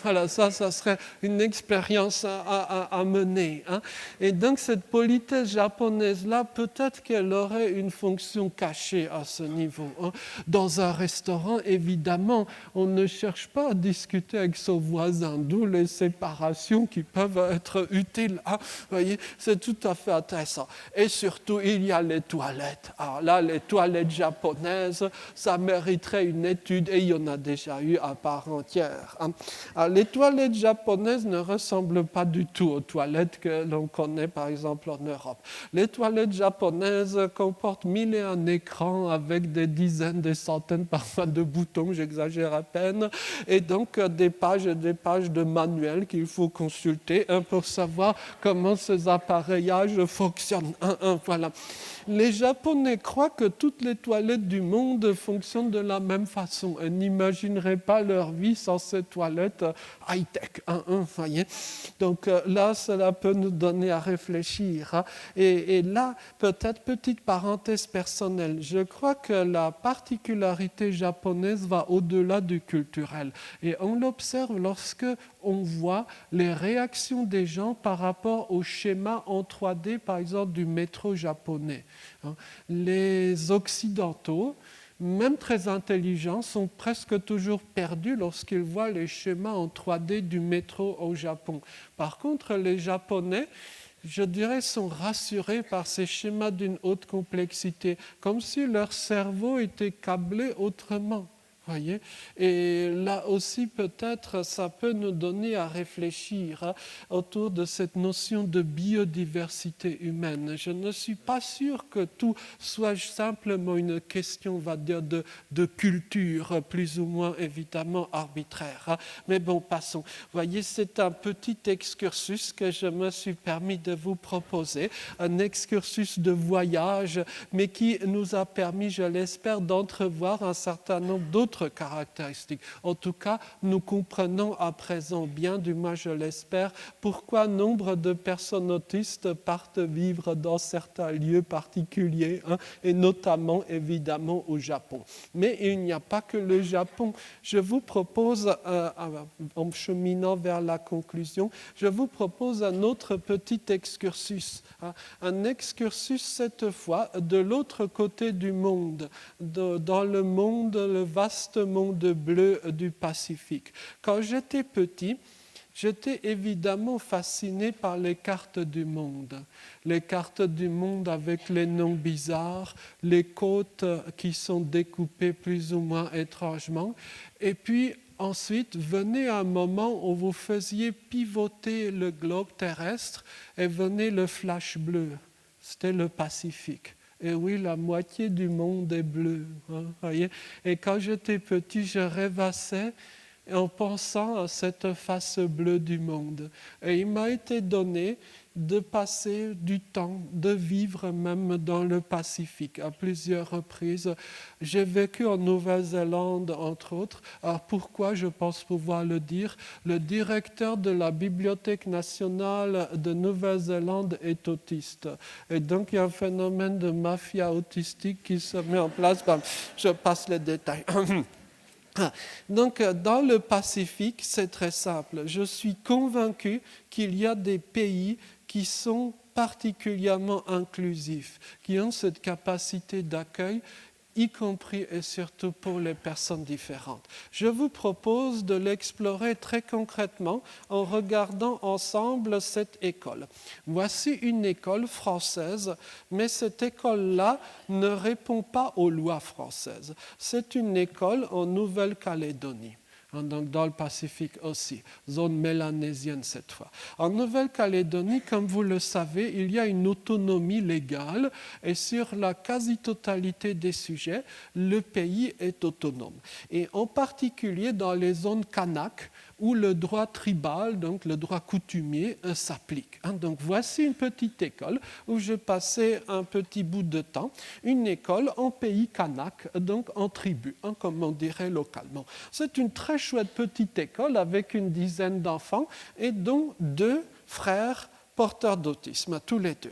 Voilà, ça serait une expérience à mener. Et donc cette politesse japonaise-là, peut-être qu'elle aurait une fonction cachée à ce niveau. Dans un restaurant, évidemment, on ne cherche pas à discuter avec son voisin, d'où les séparations qui peuvent être utiles. Vous voyez, c'est tout à fait intéressant. Et surtout, il y a les toilettes. Alors là, les toilettes japonaises, ça mériterait une étude, et il y en a déjà eu à part entière. Alors, les toilettes japonaises ne ressemblent pas du tout aux toilettes que l'on connaît, par exemple, en Europe. Les toilettes japonaises comportent 1001 écrans avec des dizaines, des centaines, parfois de boutons, j'exagère à peine, et donc des pages et des pages de manuels qu'il faut consulter pour savoir comment ces appareillages fonctionnent. Voilà. Les Japonais croient que toutes les toilettes du monde fonctionnent de la même façon et n'imagineraient pas leur vie sans ces toilettes high-tech. Voyez. Donc là, cela peut nous donner à réfléchir. Et là, peut-être petite parenthèse personnelle, je crois que la particularité japonaise va au-delà du culturel. Et on l'observe lorsque on voit les réactions des gens par rapport au schéma en 3D, par exemple, du métro japonais. Les Occidentaux, même très intelligents, sont presque toujours perdus lorsqu'ils voient les schémas en 3D du métro au Japon. Par contre, les Japonais, je dirais, sont rassurés par ces schémas d'une haute complexité, comme si leur cerveau était câblé autrement. Voyez, et là aussi, peut-être, ça peut nous donner à réfléchir autour de cette notion de biodiversité humaine. Je ne suis pas sûr que tout soit simplement une question, on va dire, de culture, plus ou moins évidemment arbitraire. Mais bon, passons. Voyez, c'est un petit excursus que je me suis permis de vous proposer, un excursus de voyage, mais qui nous a permis, je l'espère, d'entrevoir un certain nombre d'autres caractéristiques. En tout cas, nous comprenons à présent bien, du moins je l'espère, pourquoi nombre de personnes autistes partent vivre dans certains lieux particuliers, et notamment évidemment au Japon. Mais il n'y a pas que le Japon. Je vous propose, en cheminant vers la conclusion, je vous propose un autre petit excursus. Un excursus cette fois de l'autre côté du monde, dans le monde, le vaste monde bleu du Pacifique. Quand j'étais petit, j'étais évidemment fasciné par les cartes du monde. Les cartes du monde avec les noms bizarres, les côtes qui sont découpées plus ou moins étrangement. Et puis ensuite, venait un moment où vous faisiez pivoter le globe terrestre et venait le flash bleu. C'était le Pacifique. Et oui, la moitié du monde est bleu. Voyez. Et quand j'étais petit, je rêvassais en pensant à cette face bleue du monde. Et il m'a été donné de passer du temps, de vivre même dans le Pacifique à plusieurs reprises. J'ai vécu en Nouvelle-Zélande, entre autres. Alors pourquoi je pense pouvoir le dire? Le directeur de la Bibliothèque nationale de Nouvelle-Zélande est autiste. Et donc il y a un phénomène de mafia autistique qui se met en place. Je passe les détails. Donc, dans le Pacifique, c'est très simple. Je suis convaincu qu'il y a des pays qui sont particulièrement inclusifs, qui ont cette capacité d'accueil, y compris et surtout pour les personnes différentes. Je vous propose de l'explorer très concrètement en regardant ensemble cette école. Voici une école française, mais cette école-là ne répond pas aux lois françaises. C'est une école en Nouvelle-Calédonie. donc dans le Pacifique aussi, zone mélanésienne cette fois. En Nouvelle-Calédonie, comme vous le savez, il y a une autonomie légale et sur la quasi-totalité des sujets, le pays est autonome. Et en particulier dans les zones kanak, où le droit tribal, donc le droit coutumier, s'applique. Donc voici une petite école où je passais un petit bout de temps, une école en pays kanak, donc en tribu, comme on dirait localement. C'est une très chouette petite école avec une dizaine d'enfants et dont 2 frères porteurs d'autisme, tous les 2.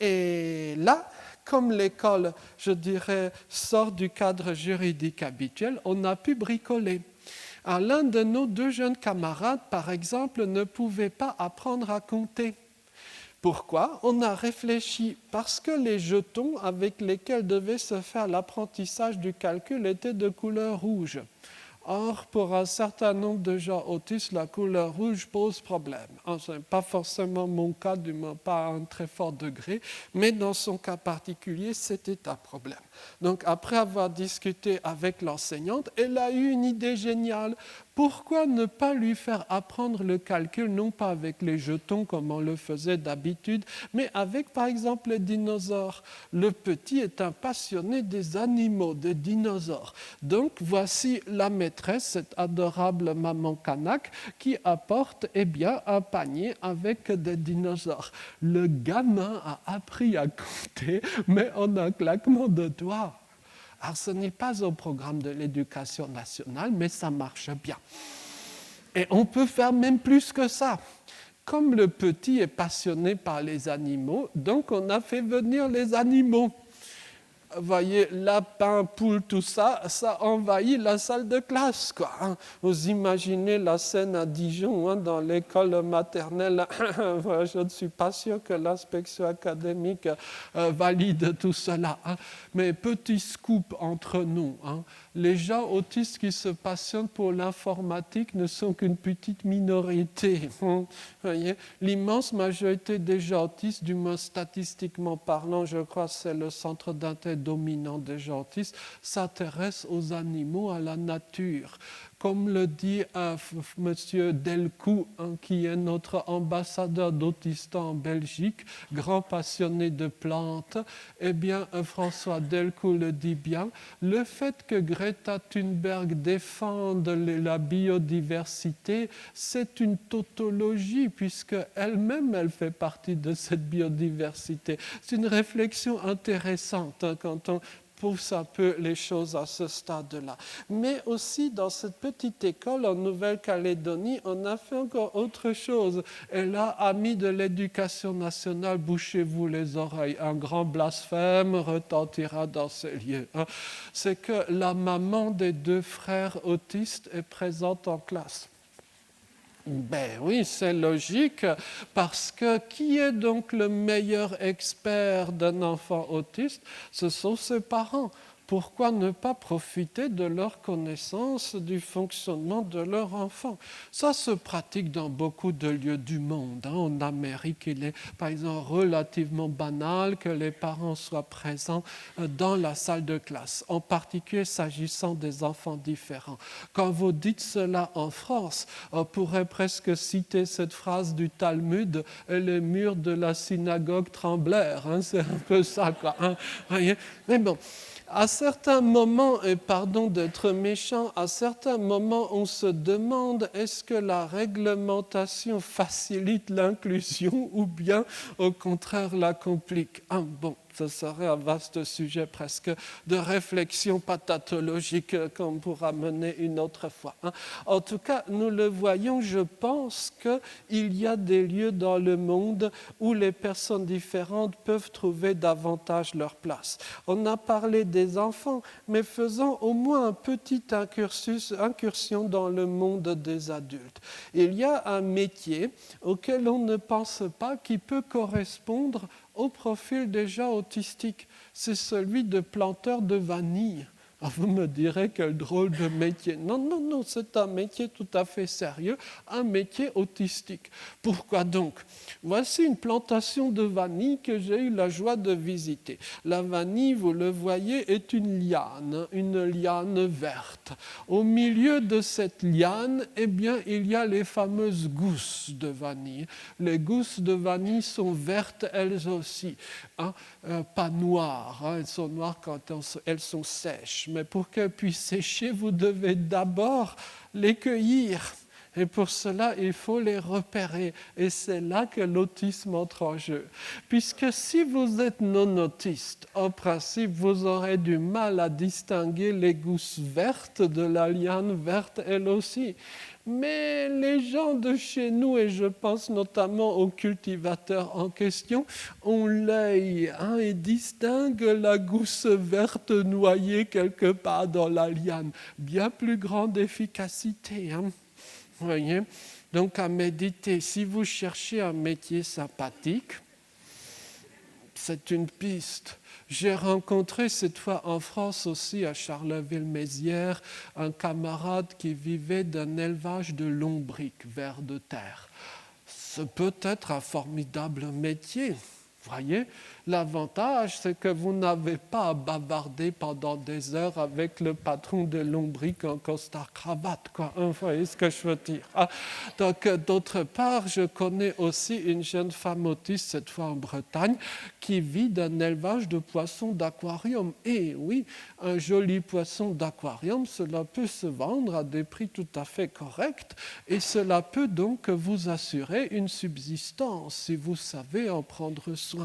Et là, comme l'école, je dirais, sort du cadre juridique habituel, on a pu bricoler. Alors, l'un de nos 2 jeunes camarades, par exemple, ne pouvait pas apprendre à compter. Pourquoi ? On a réfléchi parce que les jetons avec lesquels devait se faire l'apprentissage du calcul étaient de couleur rouge. Or, pour un certain nombre de gens autistes, la couleur rouge pose problème. Ce n'est pas forcément mon cas, du moins pas à un très fort degré, mais dans son cas particulier, c'était un problème. Donc, après avoir discuté avec l'enseignante, elle a eu une idée géniale. Pourquoi ne pas lui faire apprendre le calcul, non pas avec les jetons comme on le faisait d'habitude, mais avec par exemple les dinosaures. Le petit est un passionné des animaux, des dinosaures. Donc voici la maîtresse, cette adorable maman kanak, qui apporte un panier avec des dinosaures. Le gamin a appris à compter, mais en un claquement de doigts. Alors, ce n'est pas au programme de l'éducation nationale, mais ça marche bien. Et on peut faire même plus que ça. Comme le petit est passionné par les animaux, donc on a fait venir les animaux. Vous voyez, lapin, poule, tout ça, ça envahit la salle de classe, quoi. Vous imaginez la scène à Dijon, dans l'école maternelle. Je ne suis pas sûr que l'inspection académique valide tout cela. Mais petit scoop entre nous, les gens autistes qui se passionnent pour l'informatique ne sont qu'une petite minorité. Vous voyez, l'immense majorité des gens autistes, du moins statistiquement parlant, je crois que c'est le centre d'intérêt dominant des gens autistes, s'intéressent aux animaux, à la nature. Comme le dit M. Delcoux, qui est notre ambassadeur d'Autistan en Belgique, grand passionné de plantes, François Delcoux le dit bien, le fait que Greta Thunberg défende la biodiversité, c'est une tautologie, puisque elle-même, elle fait partie de cette biodiversité. C'est une réflexion intéressante quand on pousse un peu les choses à ce stade-là. Mais aussi, dans cette petite école en Nouvelle-Calédonie, on a fait encore autre chose. Et là, amis de l'éducation nationale, bouchez-vous les oreilles. Un grand blasphème retentira dans ces lieux. C'est que la maman des 2 frères autistes est présente en classe. Ben oui, c'est logique, parce que qui est donc le meilleur expert d'un enfant autiste ? Ce sont ses parents. Pourquoi ne pas profiter de leur connaissance du fonctionnement de leur enfant ? Ça se pratique dans beaucoup de lieux du monde. En Amérique, il est par exemple relativement banal que les parents soient présents dans la salle de classe, en particulier s'agissant des enfants différents. Quand vous dites cela en France, on pourrait presque citer cette phrase du Talmud « et les murs de la synagogue tremblèrent ». C'est un peu ça, quoi. Mais bon. À certains moments, et pardon d'être méchant, à certains moments, on se demande est-ce que la réglementation facilite l'inclusion ou bien, au contraire, la complique. Bon, ce serait un vaste sujet presque de réflexion pathologique qu'on pourra mener une autre fois. En tout cas, nous le voyons, je pense qu'il y a des lieux dans le monde où les personnes différentes peuvent trouver davantage leur place. On a parlé des enfants, mais faisons au moins une petite incursion dans le monde des adultes. Il y a un métier auquel on ne pense pas qui peut correspondre au profil des gens autistiques, c'est celui de planteur de vanille. Ah, vous me direz quel drôle de métier. Non, non, non, c'est un métier tout à fait sérieux, un métier autistique. Pourquoi donc? Voici une plantation de vanille que j'ai eu la joie de visiter. La vanille, vous le voyez, est une liane verte. Au milieu de cette liane, eh bien, il y a les fameuses gousses de vanille. Les gousses de vanille sont vertes elles aussi, hein, pas noires, hein, elles sont noires quand elles sont sèches. Mais pour qu'elles puissent sécher, vous devez d'abord les cueillir. Et pour cela, il faut les repérer. Et c'est là que l'autisme entre en jeu. Puisque si vous êtes non-autiste, en principe, vous aurez du mal à distinguer les gousses vertes de la liane verte, elle aussi. Mais les gens de chez nous, et je pense notamment aux cultivateurs en question, ont l'œil, hein, et distinguent la gousse verte noyée quelque part dans la liane. Bien plus grande efficacité, hein. Vous voyez? Donc à méditer, si vous cherchez un métier sympathique, c'est une piste. J'ai rencontré cette fois en France aussi, à Charleville-Mézières, un camarade qui vivait d'un élevage de lombrics, vers de terre. Ce peut être un formidable métier. Vous voyez, l'avantage, c'est que vous n'avez pas à bavarder pendant des heures avec le patron de lombric en costard-cravate, quoi. Vous voyez ce que je veux dire? Donc, d'autre part, je connais aussi une jeune femme autiste, cette fois en Bretagne, qui vit d'un élevage de poissons d'aquarium. Et oui, un joli poisson d'aquarium, cela peut se vendre à des prix tout à fait corrects et cela peut donc vous assurer une subsistance si vous savez en prendre soin.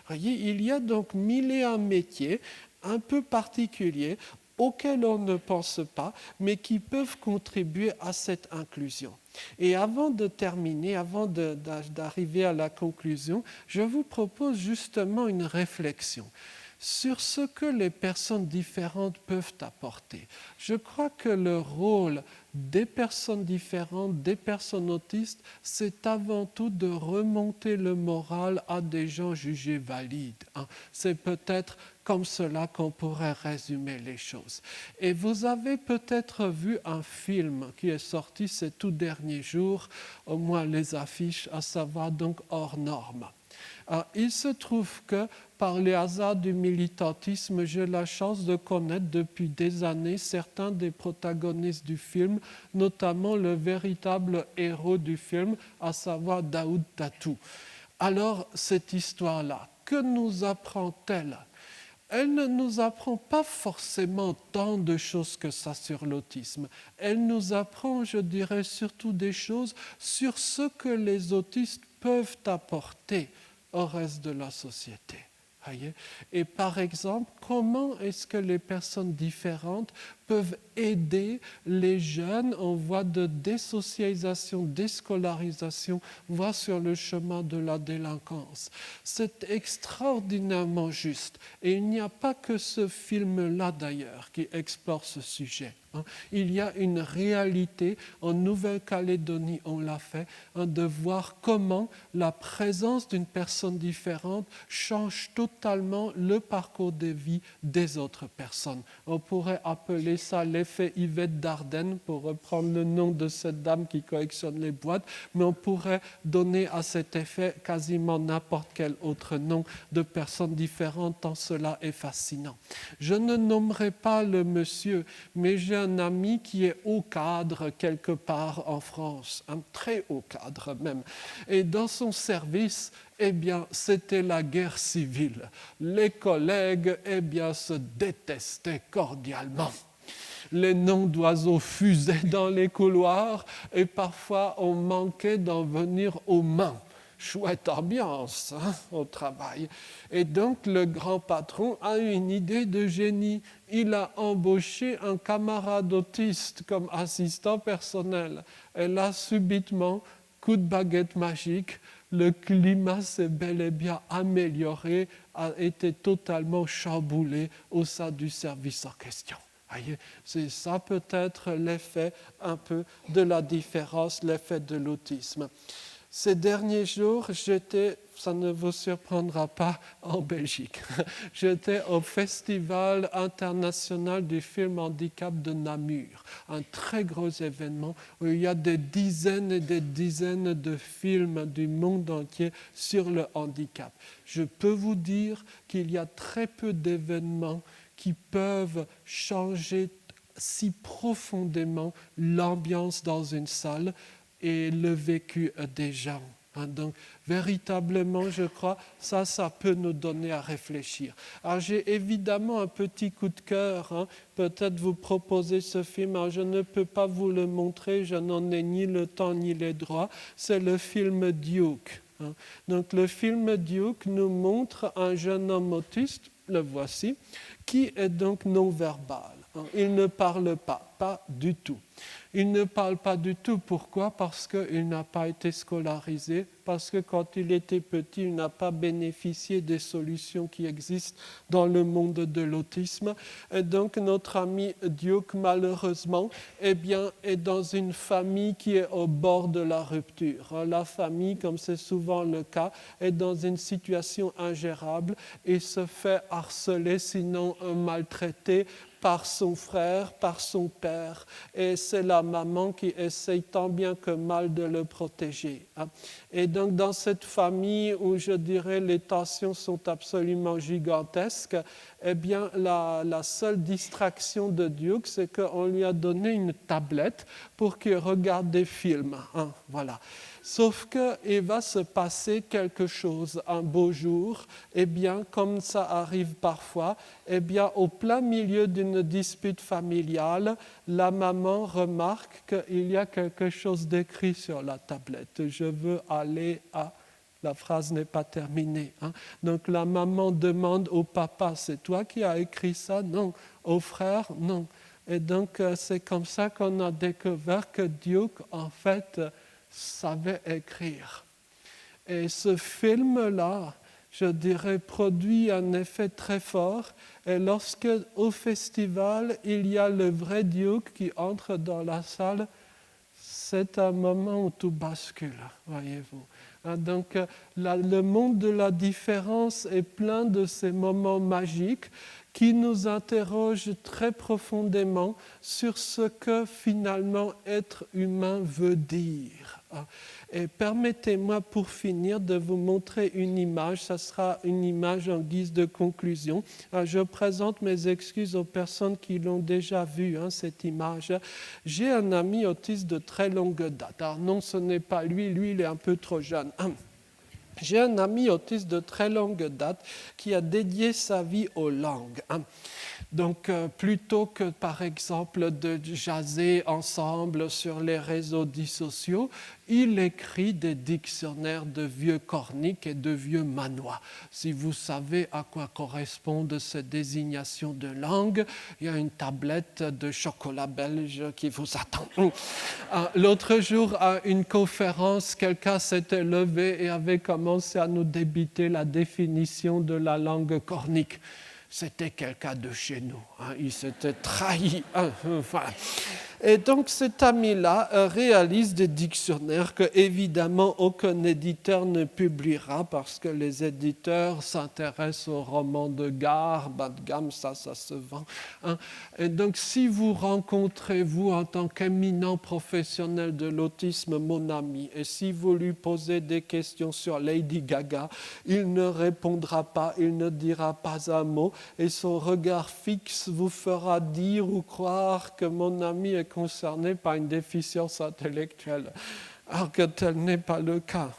Voyez, il y a donc mille et un métiers un peu particuliers auxquels on ne pense pas, mais qui peuvent contribuer à cette inclusion. Et avant de terminer, avant d'arriver à la conclusion, je vous propose justement une réflexion sur ce que les personnes différentes peuvent apporter. Je crois que le rôle des personnes différentes, des personnes autistes, c'est avant tout de remonter le moral à des gens jugés valides, hein. C'est peut-être comme cela qu'on pourrait résumer les choses. Et vous avez peut-être vu un film qui est sorti ces tout derniers jours, au moins les affiches, à savoir donc Hors Normes. Alors, il se trouve que par les hasards du militantisme, j'ai la chance de connaître depuis des années certains des protagonistes du film, notamment le véritable héros du film, à savoir Daoud Tatou. Alors, cette histoire-là, que nous apprend-elle ? Elle ne nous apprend pas forcément tant de choses que ça sur l'autisme. Elle nous apprend, je dirais, surtout des choses sur ce que les autistes peuvent apporter au reste de la société. Voyez? Et par exemple, comment est-ce que les personnes différentes peuvent aider les jeunes en voie de désocialisation, déscolarisation, voire sur le chemin de la délinquance. C'est extraordinairement juste. Et il n'y a pas que ce film-là d'ailleurs qui explore ce sujet. Il y a une réalité, en Nouvelle-Calédonie on l'a fait, de voir comment la présence d'une personne différente change totalement le parcours de vie des autres personnes. On pourrait appeler ça l'effet Yvette Dardenne, pour reprendre le nom de cette dame qui collectionne les boîtes, mais on pourrait donner à cet effet quasiment n'importe quel autre nom de personnes différentes, tant cela est fascinant. Je ne nommerai pas le monsieur, mais j'ai un ami qui est haut cadre quelque part en France, un très haut cadre même. Et dans son service, eh bien, c'était la guerre civile. Les collègues, eh bien, se détestaient cordialement. Les noms d'oiseaux fusaient dans les couloirs et parfois on manquait d'en venir aux mains. Chouette ambiance, hein, au travail. Et donc le grand patron a eu une idée de génie. Il a embauché un camarade autiste comme assistant personnel. Et là, subitement, coup de baguette magique, le climat s'est bel et bien amélioré, a été totalement chamboulé au sein du service en question. Voyez, c'est ça peut-être l'effet un peu de la différence, l'effet de l'autisme. Ces derniers jours, j'étais ça ne vous surprendra pas, en Belgique. J'étais au Festival international du film handicap de Namur, un très gros événement où il y a des dizaines et des dizaines de films du monde entier sur le handicap. Je peux vous dire qu'il y a très peu d'événements qui peuvent changer si profondément l'ambiance dans une salle et le vécu des gens. Donc, véritablement, je crois, ça peut nous donner à réfléchir. Alors, j'ai évidemment un petit coup de cœur. Peut-être vous proposer ce film. Alors, je ne peux pas vous le montrer, je n'en ai ni le temps ni les droits. C'est le film Duke. Donc, le film Duke nous montre un jeune homme autiste, le voici, qui est donc non-verbal. Il ne parle pas du tout. Il ne parle pas du tout. Pourquoi? Parce qu'il n'a pas été scolarisé, parce que quand il était petit, il n'a pas bénéficié des solutions qui existent dans le monde de l'autisme. Et donc notre ami Duke, malheureusement, est dans une famille qui est au bord de la rupture. La famille, comme c'est souvent le cas, est dans une situation ingérable et se fait harceler, sinon maltraiter, par son frère, par son père. Et c'est la maman qui essaye tant bien que mal de le protéger. Et donc dans cette famille où je dirais les tensions sont absolument gigantesques, eh bien la seule distraction de Duke, c'est qu'on lui a donné une tablette pour qu'il regarde des films. Voilà. Sauf qu'il va se passer quelque chose un beau jour, eh bien, comme ça arrive parfois, eh bien, au plein milieu d'une dispute familiale, la maman remarque qu'il y a quelque chose d'écrit sur la tablette. Je veux aller à... La phrase n'est pas terminée. Donc la maman demande au papa, c'est toi qui as écrit ça? Non. Au frère? Non. Et donc c'est comme ça qu'on a découvert que Duke, en fait, savait écrire. Et ce film-là, je dirais, produit un effet très fort. Et lorsque, au festival, il y a le vrai Duke qui entre dans la salle, c'est un moment où tout bascule, voyez-vous. Donc, le monde de la différence est plein de ces moments magiques qui nous interrogent très profondément sur ce que finalement être humain veut dire. Et permettez-moi pour finir de vous montrer une image, ça sera une image en guise de conclusion. Je présente mes excuses aux personnes qui l'ont déjà vue, cette image. J'ai un ami autiste de très longue date. Alors non, ce n'est pas lui, il est un peu trop jeune. J'ai un ami autiste de très longue date qui a dédié sa vie aux langues. Donc, plutôt que, par exemple, de jaser ensemble sur les réseaux dits sociaux, il écrit des dictionnaires de vieux corniques et de vieux manois. Si vous savez à quoi correspondent ces désignations de langue, il y a une tablette de chocolat belge qui vous attend. L'autre jour, à une conférence, quelqu'un s'était levé et avait commencé à nous débiter la définition de la langue cornique. C'était quelqu'un de chez nous. Il s'était trahi. Et donc cet ami-là réalise des dictionnaires que évidemment aucun éditeur ne publiera parce que les éditeurs s'intéressent aux romans de gare, bas de gamme, ça se vend. Et donc si vous rencontrez, vous en tant qu'éminent professionnel de l'autisme, mon ami, et si vous lui posez des questions sur Lady Gaga, il ne répondra pas, il ne dira pas un mot, et son regard fixe vous fera dire ou croire que mon ami est concerné par une déficience intellectuelle, alors que tel n'est pas le cas.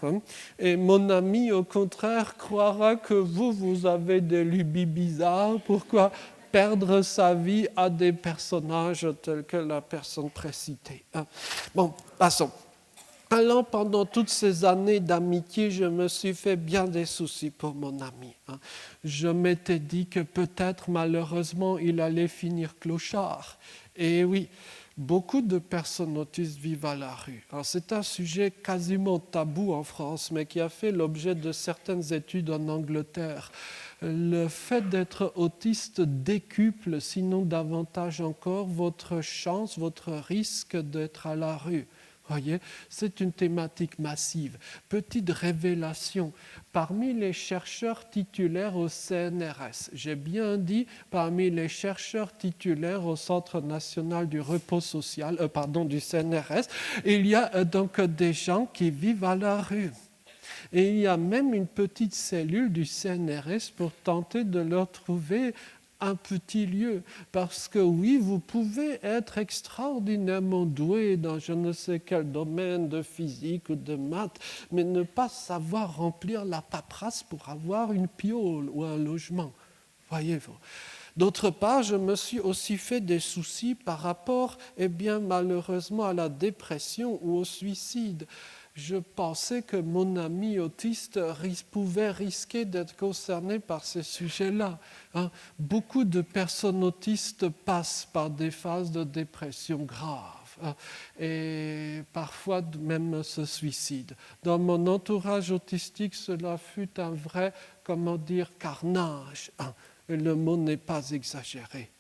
Et mon ami, au contraire, croira que vous avez des lubies bizarres. Pourquoi perdre sa vie à des personnages tels que la personne précitée? Bon, passons. Alors, pendant toutes ces années d'amitié, je me suis fait bien des soucis pour mon ami. Je m'étais dit que peut-être, malheureusement, il allait finir clochard. Et oui, beaucoup de personnes autistes vivent à la rue. Alors, c'est un sujet quasiment tabou en France, mais qui a fait l'objet de certaines études en Angleterre. Le fait d'être autiste décuple, sinon davantage encore, votre chance, votre risque d'être à la rue. Voyez, c'est une thématique massive. Petite révélation, parmi les chercheurs titulaires au CNRS, j'ai bien dit parmi les chercheurs titulaires au Centre national du repos social, du CNRS, il y a donc des gens qui vivent à la rue. Et il y a même une petite cellule du CNRS pour tenter de leur trouver un petit lieu. Parce que oui, vous pouvez être extraordinairement doué dans je ne sais quel domaine de physique ou de maths, mais ne pas savoir remplir la paperasse pour avoir une piole ou un logement. Voyez-vous. D'autre part, je me suis aussi fait des soucis par rapport, malheureusement, à la dépression ou au suicide. Je pensais que mon ami autiste pouvait risquer d'être concerné par ces sujets-là. Beaucoup de personnes autistes passent par des phases de dépression grave et parfois même se suicident. Dans mon entourage autistique, cela fut un vrai, carnage. Et le mot n'est pas exagéré.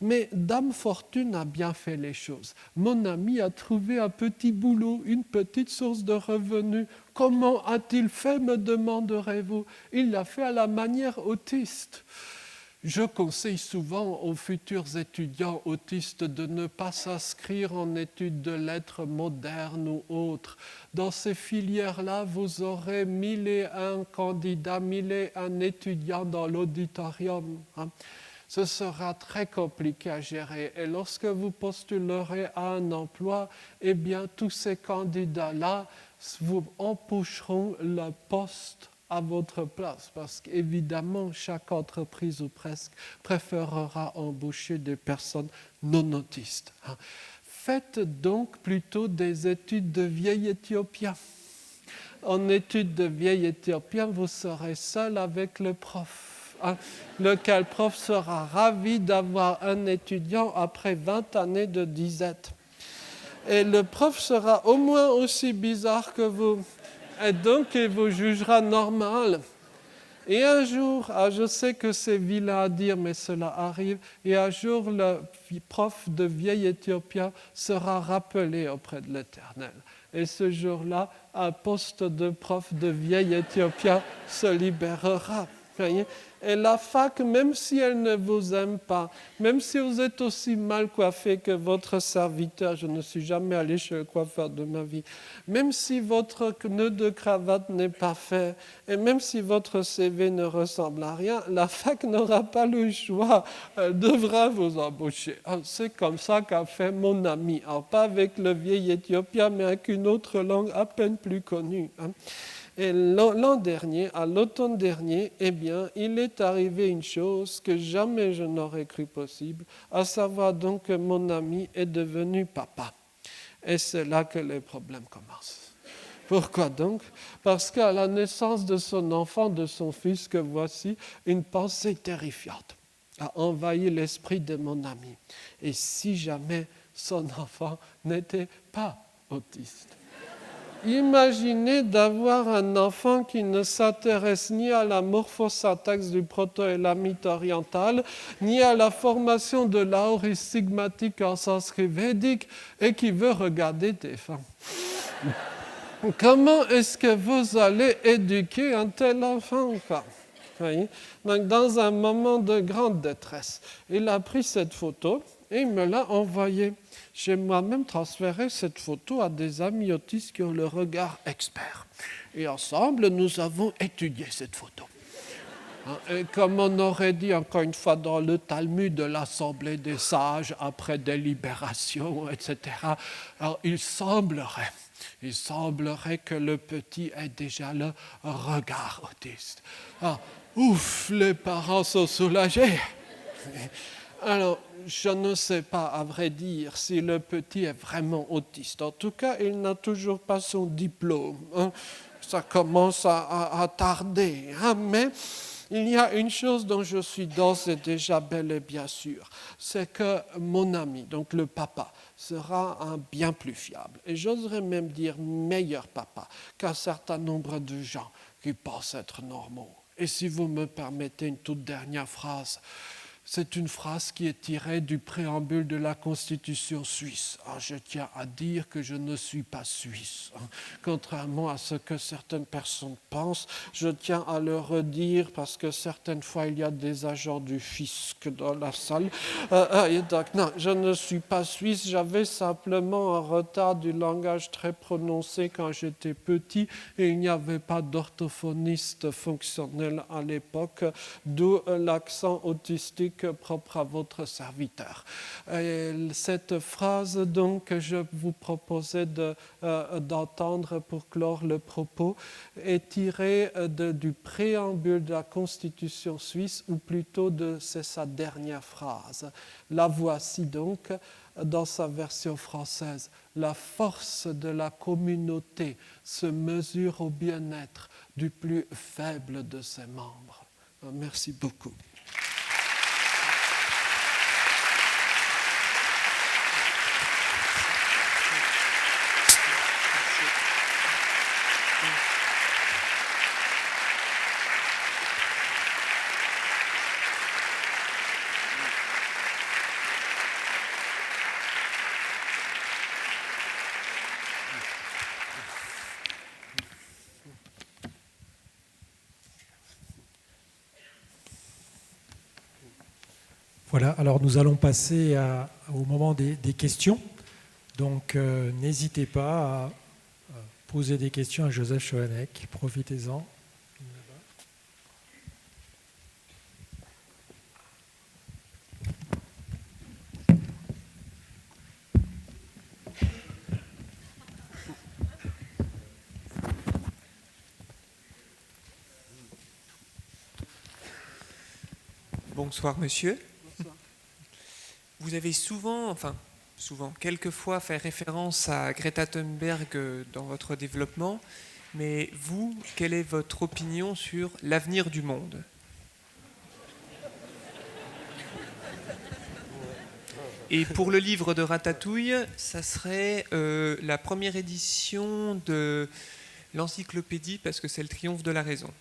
Mais Dame Fortune a bien fait les choses. Mon ami a trouvé un petit boulot, une petite source de revenus. Comment a-t-il fait, me demanderez-vous? Il l'a fait à la manière autiste. Je conseille souvent aux futurs étudiants autistes de ne pas s'inscrire en études de lettres modernes ou autres. Dans ces filières-là, vous aurez 1001 candidats, 1001 étudiants dans l'auditorium. Ce sera très compliqué à gérer. Et lorsque vous postulerez à un emploi, tous ces candidats-là vous empocheront le poste à votre place. Parce qu'évidemment, chaque entreprise ou presque préférera embaucher des personnes non autistes. Faites donc plutôt des études de vieil Éthiopien. En études de vieil Éthiopien, vous serez seul avec le prof. Lequel prof sera ravi d'avoir un étudiant après 20 années de disette. Et le prof sera au moins aussi bizarre que vous. Et donc, il vous jugera normal. Et un jour, je sais que c'est vilain à dire, mais cela arrive, et un jour, le prof de vieil Éthiopien sera rappelé auprès de l'Éternel. Et ce jour-là, un poste de prof de vieil Éthiopien se libérera. Et la fac, même si elle ne vous aime pas, même si vous êtes aussi mal coiffé que votre serviteur, je ne suis jamais allé chez le coiffeur de ma vie, même si votre nœud de cravate n'est pas fait, et même si votre CV ne ressemble à rien, la fac n'aura pas le choix, elle devra vous embaucher. C'est comme ça qu'a fait mon ami, alors pas avec le vieil Éthiopien, mais avec une autre langue à peine plus connue. Et l'an dernier, à l'automne dernier, il est arrivé une chose que jamais je n'aurais cru possible, à savoir donc que mon ami est devenu papa. Et c'est là que les problèmes commencent. Pourquoi donc? Parce qu'à la naissance de son enfant, de son fils, que voici, une pensée terrifiante a envahi l'esprit de mon ami. Et si jamais son enfant n'était pas autiste? Imaginez d'avoir un enfant qui ne s'intéresse ni à la morphosyntaxe du proto-élamite oriental, ni à la formation de l'aoriste sigmatique en sanskrit védique et qui veut regarder des femmes. Comment est-ce que vous allez éduquer un tel enfant? Oui. Donc, dans un moment de grande détresse, il a pris cette photo et il me l'a envoyée. J'ai moi-même transféré cette photo à des amis autistes qui ont le regard expert. Et ensemble, nous avons étudié cette photo. Et comme on aurait dit encore une fois dans le Talmud de l'Assemblée des sages, après délibération, etc., alors il semblerait que le petit ait déjà le regard autiste. Ouf, les parents sont soulagés. Alors, je ne sais pas, à vrai dire, si le petit est vraiment autiste. En tout cas, il n'a toujours pas son diplôme. Ça commence à tarder. Mais il y a une chose dont je suis d'ores et déjà bel et bien sûr, c'est que mon ami, donc le papa, sera un bien plus fiable. Et j'oserais même dire meilleur papa qu'un certain nombre de gens qui pensent être normaux. Et si vous me permettez une toute dernière phrase, C'est une phrase qui est tirée du préambule de la Constitution suisse. Je tiens à dire que je ne suis pas suisse. Contrairement à ce que certaines personnes pensent, je tiens à le redire parce que certaines fois il y a des agents du fisc dans la salle. Donc, non, je ne suis pas suisse. J'avais simplement un retard du langage très prononcé quand j'étais petit et il n'y avait pas d'orthophoniste fonctionnel à l'époque, d'où l'accent autistique propre à votre serviteur. Et cette phrase donc que je vous proposais d'entendre pour clore le propos est tirée du préambule de la Constitution suisse, ou plutôt c'est sa dernière phrase. La voici donc dans sa version française. La force de la communauté se mesure au bien-être du plus faible de ses membres. Merci beaucoup. Voilà, alors nous allons passer au moment des questions. Donc n'hésitez pas à poser des questions à Joseph Schoeneck, profitez-en. Bonsoir monsieur. Bonsoir. Vous avez souvent, quelquefois fait référence à Greta Thunberg dans votre développement, mais vous, quelle est votre opinion sur l'avenir du monde ? Et pour le livre de Ratatouille, ça serait la première édition de l'encyclopédie, parce que c'est le triomphe de la raison.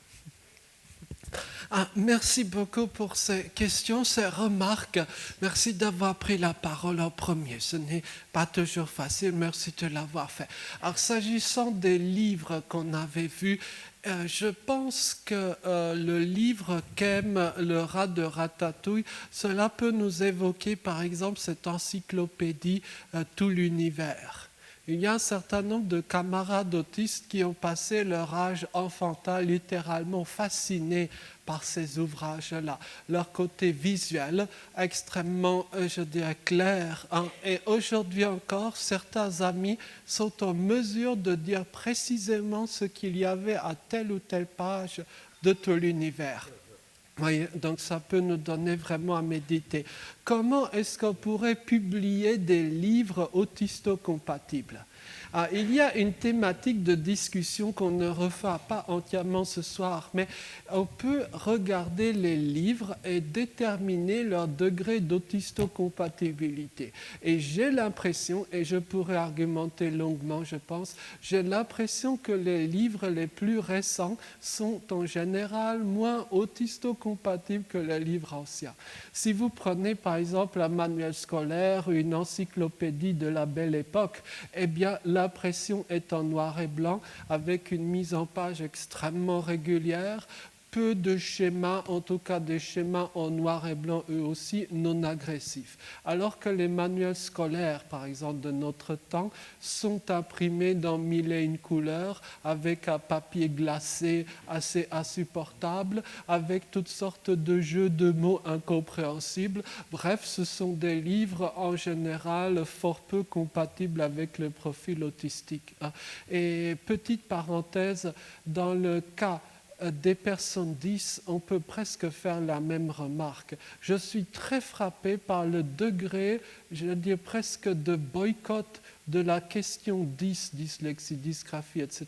Merci beaucoup pour ces questions, ces remarques. Merci d'avoir pris la parole en premier. Ce n'est pas toujours facile. Merci de l'avoir fait. Alors, s'agissant des livres qu'on avait vus, je pense que le livre qu'aime le rat de Ratatouille, cela peut nous évoquer, par exemple, cette encyclopédie Tout l'univers. Il y a un certain nombre de camarades autistes qui ont passé leur âge enfantin littéralement fascinés par ces ouvrages-là. Leur côté visuel extrêmement, je dirais, clair. Et aujourd'hui encore, certains amis sont en mesure de dire précisément ce qu'il y avait à telle ou telle page de Tout l'univers. Oui, donc ça peut nous donner vraiment à méditer. Comment est-ce qu'on pourrait publier des livres autisto-compatibles ? Il y a une thématique de discussion qu'on ne refera pas entièrement ce soir, mais on peut regarder les livres et déterminer leur degré d'autisto-compatibilité. Et j'ai l'impression, et je pourrais argumenter longuement, je pense, j'ai l'impression que les livres les plus récents sont en général moins autisto-compatibles que les livres anciens. Si vous prenez par exemple un manuel scolaire ou une encyclopédie de la Belle Époque, eh bien l'impression est en noir et blanc avec une mise en page extrêmement régulière, peu de schémas, en tout cas des schémas en noir et blanc eux aussi non agressifs. Alors que les manuels scolaires, par exemple de notre temps, sont imprimés dans mille et une couleurs avec un papier glacé assez insupportable, avec toutes sortes de jeux de mots incompréhensibles. Bref, ce sont des livres en général fort peu compatibles avec le profil autistique. Et petite parenthèse, dans le cas des personnes 10, on peut presque faire la même remarque. Je suis très frappé par le degré, je veux dire presque de boycott de la question 10, dyslexie, dysgraphie, etc.,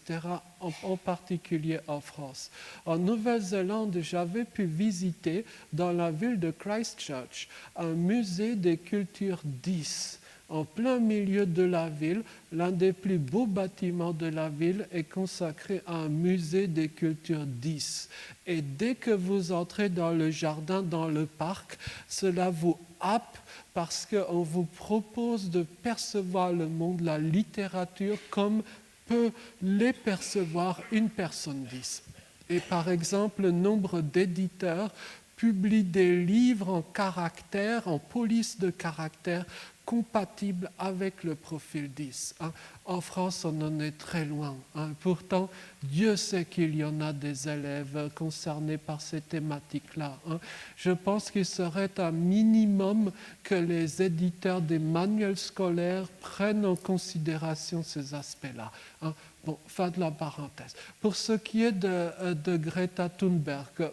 en particulier en France. En Nouvelle-Zélande, j'avais pu visiter dans la ville de Christchurch un musée des cultures 10. En plein milieu de la ville, l'un des plus beaux bâtiments de la ville est consacré à un musée des cultures 10. Et dès que vous entrez dans le jardin, dans le parc, cela vous happe parce qu'on vous propose de percevoir le monde, la littérature, comme peut les percevoir une personne 10. Et par exemple, nombre d'éditeurs publient des livres en caractères, en police de caractères, compatibles avec le profil 10. En France, on en est très loin. Pourtant, Dieu sait qu'il y en a des élèves concernés par ces thématiques-là. Je pense qu'il serait un minimum que les éditeurs des manuels scolaires prennent en considération ces aspects-là. Bon, fin de la parenthèse. Pour ce qui est de Greta Thunberg,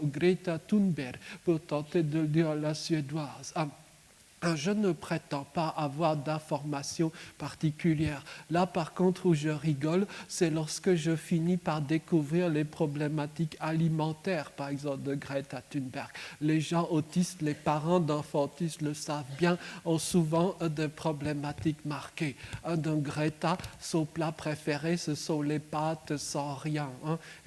pour tenter de le dire à la suédoise, je ne prétends pas avoir d'informations particulières. Là, par contre, où je rigole, c'est lorsque je finis par découvrir les problématiques alimentaires, par exemple, de Greta Thunberg. Les gens autistes, les parents d'enfants autistes le savent bien, ont souvent des problématiques marquées. Donc, Greta, son plat préféré, ce sont les pâtes sans rien.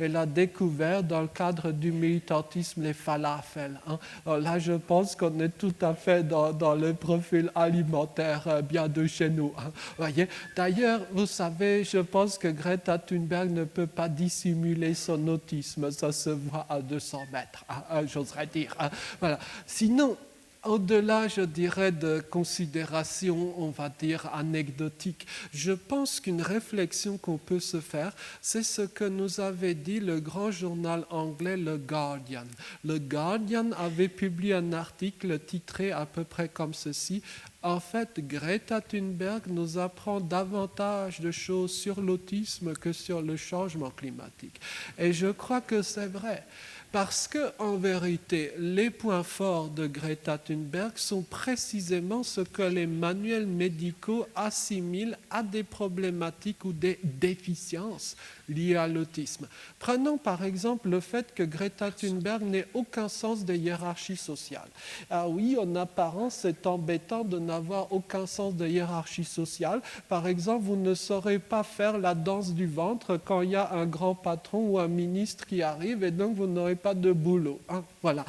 Elle a découvert, dans le cadre du militantisme, les falafels. Alors là, je pense qu'on est tout à fait dans le profil alimentaire bien de chez nous. Voyez. D'ailleurs, vous savez, je pense que Greta Thunberg ne peut pas dissimuler son autisme. Ça se voit à 200 mètres, j'oserais dire. Voilà. Sinon, au-delà, je dirais, de considérations, on va dire, anecdotiques, je pense qu'une réflexion qu'on peut se faire, c'est ce que nous avait dit le grand journal anglais, le Guardian. Le Guardian avait publié un article titré à peu près comme ceci. En fait, Greta Thunberg nous apprend davantage de choses sur l'autisme que sur le changement climatique. Et je crois que c'est vrai. Parce qu'en vérité, les points forts de Greta Thunberg sont précisément ce que les manuels médicaux assimilent à des problématiques ou des déficiences liées à l'autisme. Prenons par exemple le fait que Greta Thunberg n'ait aucun sens des hiérarchies sociales. Ah oui, en apparence, c'est embêtant de n'avoir aucun sens de hiérarchie sociale. Par exemple, vous ne saurez pas faire la danse du ventre quand il y a un grand patron ou un ministre qui arrive et donc vous n'aurez pas de boulot. Voilà.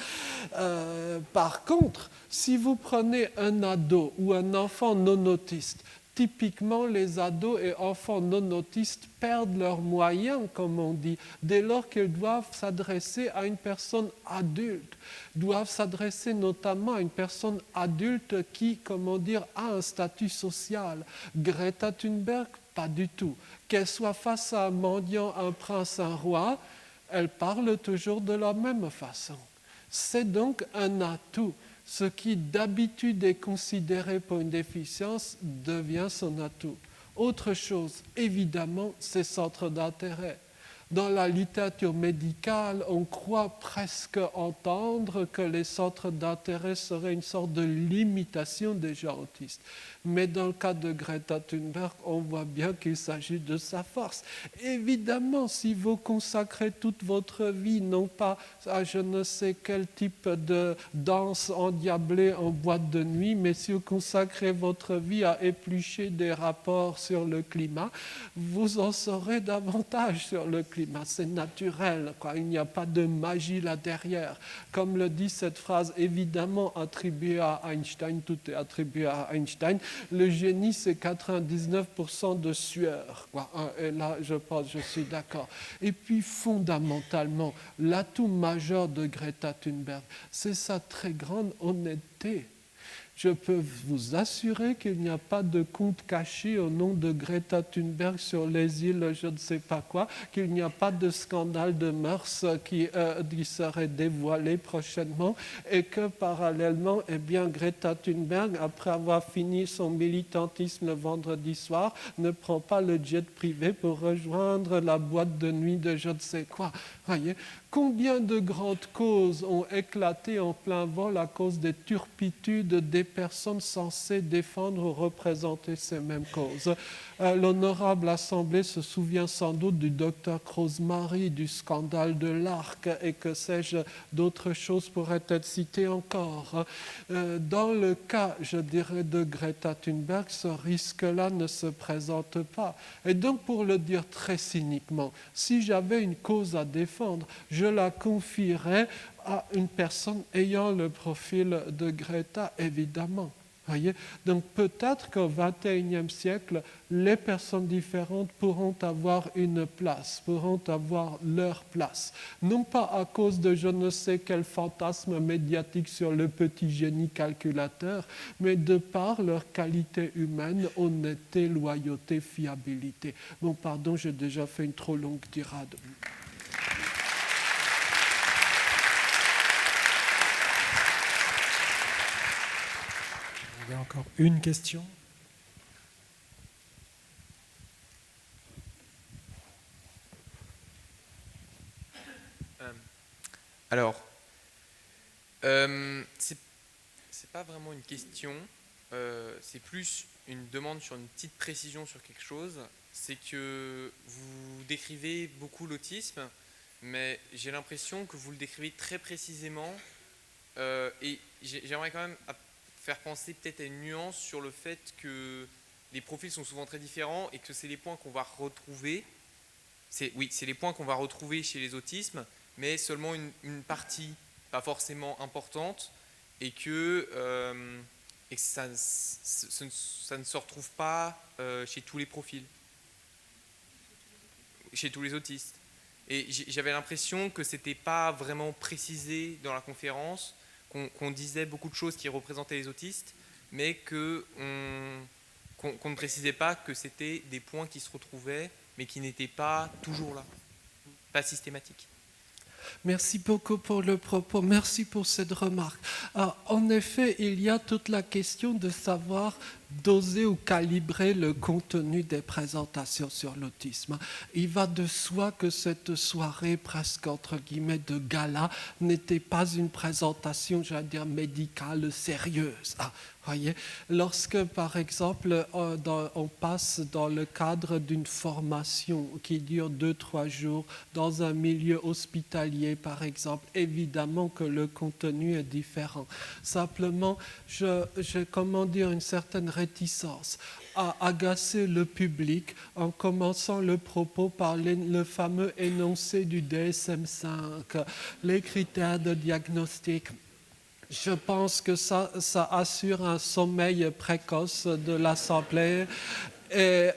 Par contre, si vous prenez un ado ou un enfant non autiste, typiquement, les ados et enfants non autistes perdent leurs moyens, comme on dit, dès lors qu'ils doivent s'adresser à une personne adulte, doivent s'adresser notamment à une personne adulte qui, comment dire, a un statut social. Greta Thunberg, pas du tout. Qu'elle soit face à un mendiant, un prince, un roi, elle parle toujours de la même façon. C'est donc un atout. Ce qui d'habitude est considéré pour une déficience devient son atout. Autre chose, évidemment, ses centres d'intérêt. Dans la littérature médicale, on croit presque entendre que les centres d'intérêt seraient une sorte de limitation des gens autistes. Mais dans le cas de Greta Thunberg, on voit bien qu'il s'agit de sa force. Évidemment, si vous consacrez toute votre vie, non pas à je ne sais quel type de danse endiablée en boîte de nuit, mais si vous consacrez votre vie à éplucher des rapports sur le climat, vous en saurez davantage sur le climat. C'est naturel, quoi. Il n'y a pas de magie là derrière. Comme le dit cette phrase, évidemment attribuée à Einstein, tout est attribué à Einstein. Le génie, c'est 99% de sueur, quoi. Et là, je pense, je suis d'accord. Et puis, fondamentalement, l'atout majeur de Greta Thunberg, c'est sa très grande honnêteté. Je peux vous assurer qu'il n'y a pas de compte caché au nom de Greta Thunberg sur les îles je ne sais pas quoi, qu'il n'y a pas de scandale de mœurs qui serait dévoilé prochainement et que parallèlement, eh bien, Greta Thunberg, après avoir fini son militantisme le vendredi soir, ne prend pas le jet privé pour rejoindre la boîte de nuit de je ne sais quoi. Voyez, combien de grandes causes ont éclaté en plein vol à cause des turpitudes des personnes censées défendre ou représenter ces mêmes causes. L'honorable Assemblée se souvient sans doute du docteur Rosemary, du scandale de l'Arc et que sais-je, d'autres choses pourraient être citées encore. Dans le cas, je dirais, de Greta Thunberg, ce risque-là ne se présente pas. Et donc, pour le dire très cyniquement, si j'avais une cause à défendre, je la confierais à une personne ayant le profil de Greta, évidemment. Voyez? Donc peut-être qu'au XXIe siècle, les personnes différentes pourront avoir une place, pourront avoir leur place. Non pas à cause de je ne sais quel fantasme médiatique sur le petit génie calculateur, mais de par leur qualité humaine, honnêteté, loyauté, fiabilité. Bon, pardon, j'ai déjà fait une trop longue tirade. Il y a encore une question. Alors, c'est pas vraiment une question, c'est plus une demande sur une petite précision sur quelque chose. C'est que vous décrivez beaucoup l'autisme, mais j'ai l'impression que vous le décrivez très précisément, et j'aimerais quand même faire penser peut-être à une nuance sur le fait que les profils sont souvent très différents et que c'est les points qu'on va retrouver. C'est les points qu'on va retrouver chez les autismes, mais seulement une partie, pas forcément importante, et que ça ne se retrouve pas chez tous les profils, chez tous les autistes. Et j'avais l'impression que ce n'était pas vraiment précisé dans la conférence, qu'on disait beaucoup de choses qui représentaient les autistes, mais qu'on ne précisait pas que c'était des points qui se retrouvaient, mais qui n'étaient pas toujours là, pas systématiques. Merci beaucoup pour le propos, merci pour cette remarque. En effet, il y a toute la question de savoir doser ou calibrer le contenu des présentations sur l'autisme. Il va de soi que cette soirée presque entre guillemets de gala n'était pas une présentation, j'allais dire, médicale sérieuse. Voyez, lorsque, par exemple, on passe dans le cadre d'une formation qui dure 2-3 jours dans un milieu hospitalier, par exemple, évidemment que le contenu est différent. Simplement, j'ai comment dire, une certaine réticence à agacer le public en commençant le propos par le fameux énoncé du DSM-5, les critères de diagnostic. Je pense que ça assure un sommeil précoce de l'Assemblée. Et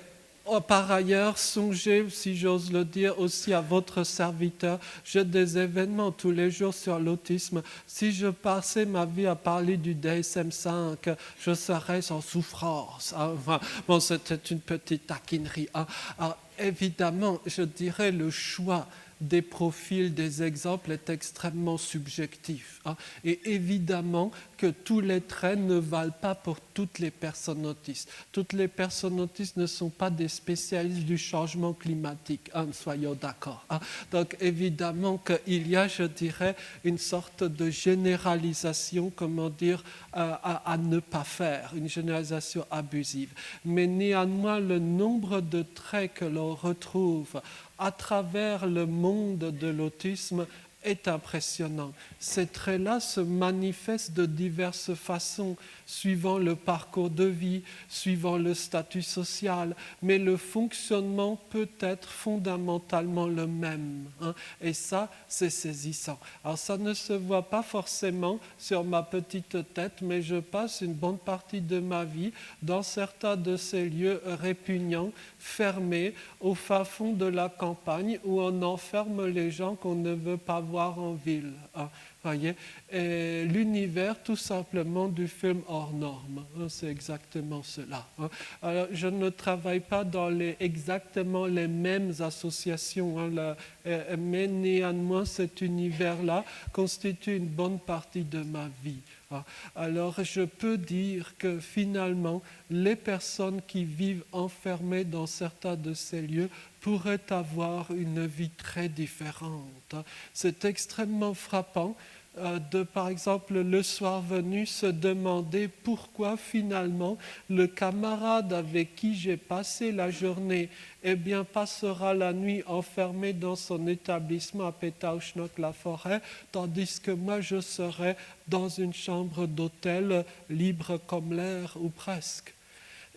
par ailleurs, songez, si j'ose le dire, aussi à votre serviteur. J'ai des événements tous les jours sur l'autisme. Si je passais ma vie à parler du DSM-5, je serais en souffrance. Enfin, bon, c'était une petite taquinerie. Alors, évidemment, je dirais le choix des profils, des exemples est extrêmement subjectif. Et évidemment que tous les traits ne valent pas pour toutes les personnes autistes. Toutes les personnes autistes ne sont pas des spécialistes du changement climatique, soyons d'accord. Donc évidemment qu'il y a, je dirais, une sorte de généralisation, comment dire, à ne pas faire, une généralisation abusive. Mais néanmoins, le nombre de traits que l'on retrouve à travers le monde de l'autisme est impressionnant. Ces traits-là se manifestent de diverses façons, suivant le parcours de vie, suivant le statut social, mais le fonctionnement peut être fondamentalement le même. Et ça, c'est saisissant. Alors ça ne se voit pas forcément sur ma petite tête, mais je passe une bonne partie de ma vie dans certains de ces lieux répugnants, fermés, au fin fond de la campagne, où on enferme les gens qu'on ne veut pas voir en ville. Voyez, et l'univers tout simplement du film hors norme, c'est exactement cela. Alors, je ne travaille pas dans exactement les mêmes associations, mais néanmoins cet univers-là constitue une bonne partie de ma vie. Alors je peux dire que finalement, les personnes qui vivent enfermées dans certains de ces lieux pourraient avoir une vie très différente. C'est extrêmement frappant de, par exemple, le soir venu, se demander pourquoi finalement le camarade avec qui j'ai passé la journée passera la nuit enfermé dans son établissement à Pétaouchnok-la-Forêt, tandis que moi je serai dans une chambre d'hôtel libre comme l'air ou presque.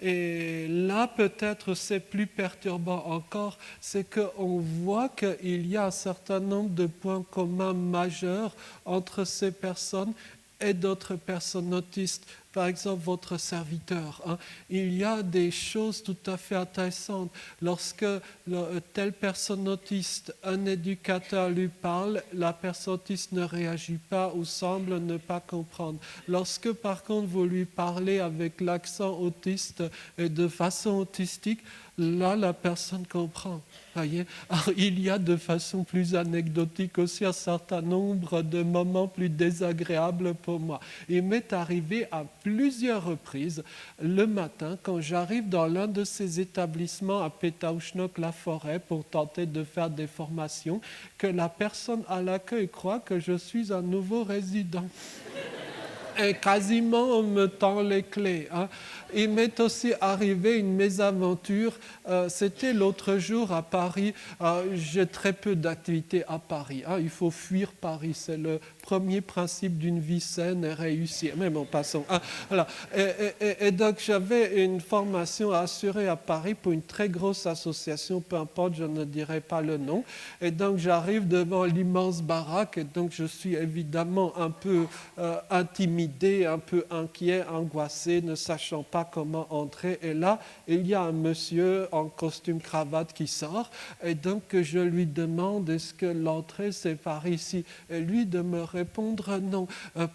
Et là, peut-être, c'est plus perturbant encore, c'est qu'on voit qu'il y a un certain nombre de points communs majeurs entre ces personnes et d'autres personnes autistes. Par exemple, votre serviteur. Il y a des choses tout à fait intéressantes. Lorsque telle personne autiste, un éducateur lui parle, la personne autiste ne réagit pas ou semble ne pas comprendre. Lorsque, par contre, vous lui parlez avec l'accent autiste et de façon autistique, là, la personne comprend. Voyez? Alors, il y a de façon plus anecdotique aussi un certain nombre de moments plus désagréables pour moi. Il m'est arrivé à plusieurs reprises le matin, quand j'arrive dans l'un de ces établissements à Pétaouchnok-la-Forêt pour tenter de faire des formations, que la personne à l'accueil croit que je suis un nouveau résident. Et quasiment on me tend les clés. Il m'est aussi arrivé une mésaventure, c'était l'autre jour à Paris. J'ai très peu d'activités à Paris. Il faut fuir Paris, c'est le premier principe d'une vie saine et réussie. Mais bon, passons. Voilà. Et donc j'avais une formation à assurer à Paris pour une très grosse association, peu importe, je ne dirai pas le nom. Et donc j'arrive devant l'immense baraque et donc je suis évidemment un peu intimidé, un peu inquiet, angoissé, ne sachant pas comment entrer. Et là, il y a un monsieur en costume cravate qui sort. Et donc je lui demande, est-ce que l'entrée c'est par ici? Et lui de me répondre non.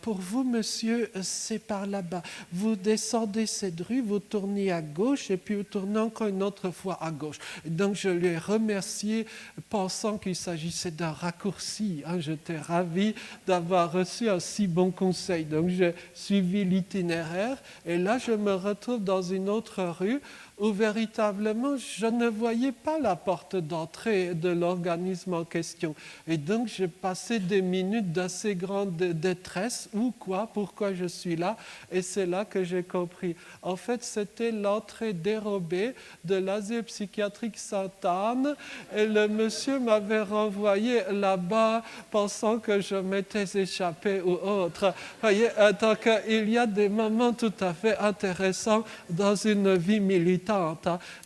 Pour vous, monsieur, c'est par là-bas. Vous descendez cette rue, vous tournez à gauche et puis vous tournez encore une autre fois à gauche. Et donc je lui ai remercié pensant qu'il s'agissait d'un raccourci. J'étais ravi d'avoir reçu un si bon conseil. Donc j'ai suivi l'itinéraire et là je me retrouve dans une autre rue où véritablement je ne voyais pas la porte d'entrée de l'organisme en question. Et donc j'ai passé des minutes d'assez grande détresse. Ou quoi? Pourquoi je suis là? Et c'est là que j'ai compris. En fait, c'était l'entrée dérobée de l'asile psychiatrique Sainte-Anne et le monsieur m'avait renvoyé là-bas pensant que je m'étais échappé ou autre. Vous voyez, donc il y a des moments tout à fait intéressants dans une vie militante.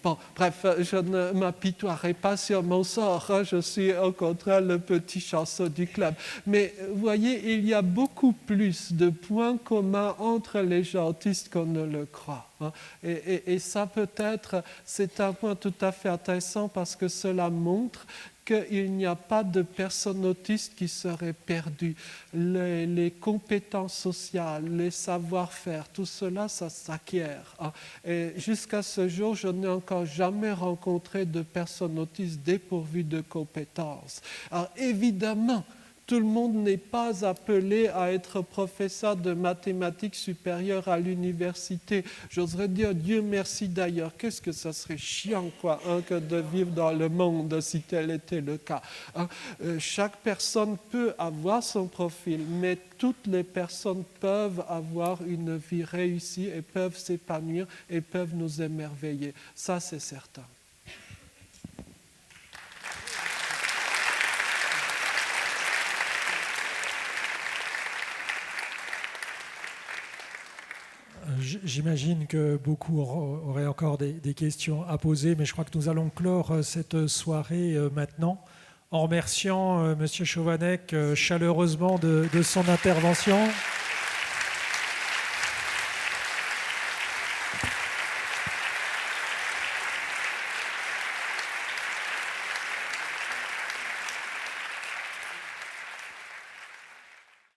Bon, bref, je ne m'apitoierai pas sur mon sort. Je suis au contraire le petit chanceux du club. Mais vous voyez, il y a beaucoup plus de points communs entre les gens autistes qu'on ne le croit. Et ça peut-être, c'est un point tout à fait intéressant parce que cela montre qu'il n'y a pas de personnes autistes qui seraient perdues. Les compétences sociales, les savoir-faire, tout cela, ça s'acquiert. Et jusqu'à ce jour, je n'ai encore jamais rencontré de personnes autistes dépourvues de compétences. Alors évidemment, tout le monde n'est pas appelé à être professeur de mathématiques supérieures à l'université. J'oserais dire Dieu merci d'ailleurs. Qu'est-ce que ça serait chiant que de vivre dans le monde si tel était le cas. Chaque personne peut avoir son profil, mais toutes les personnes peuvent avoir une vie réussie et peuvent s'épanouir et peuvent nous émerveiller. Ça, c'est certain. J'imagine que beaucoup auraient encore des questions à poser, mais je crois que nous allons clore cette soirée maintenant en remerciant M. Chovanec chaleureusement de son intervention.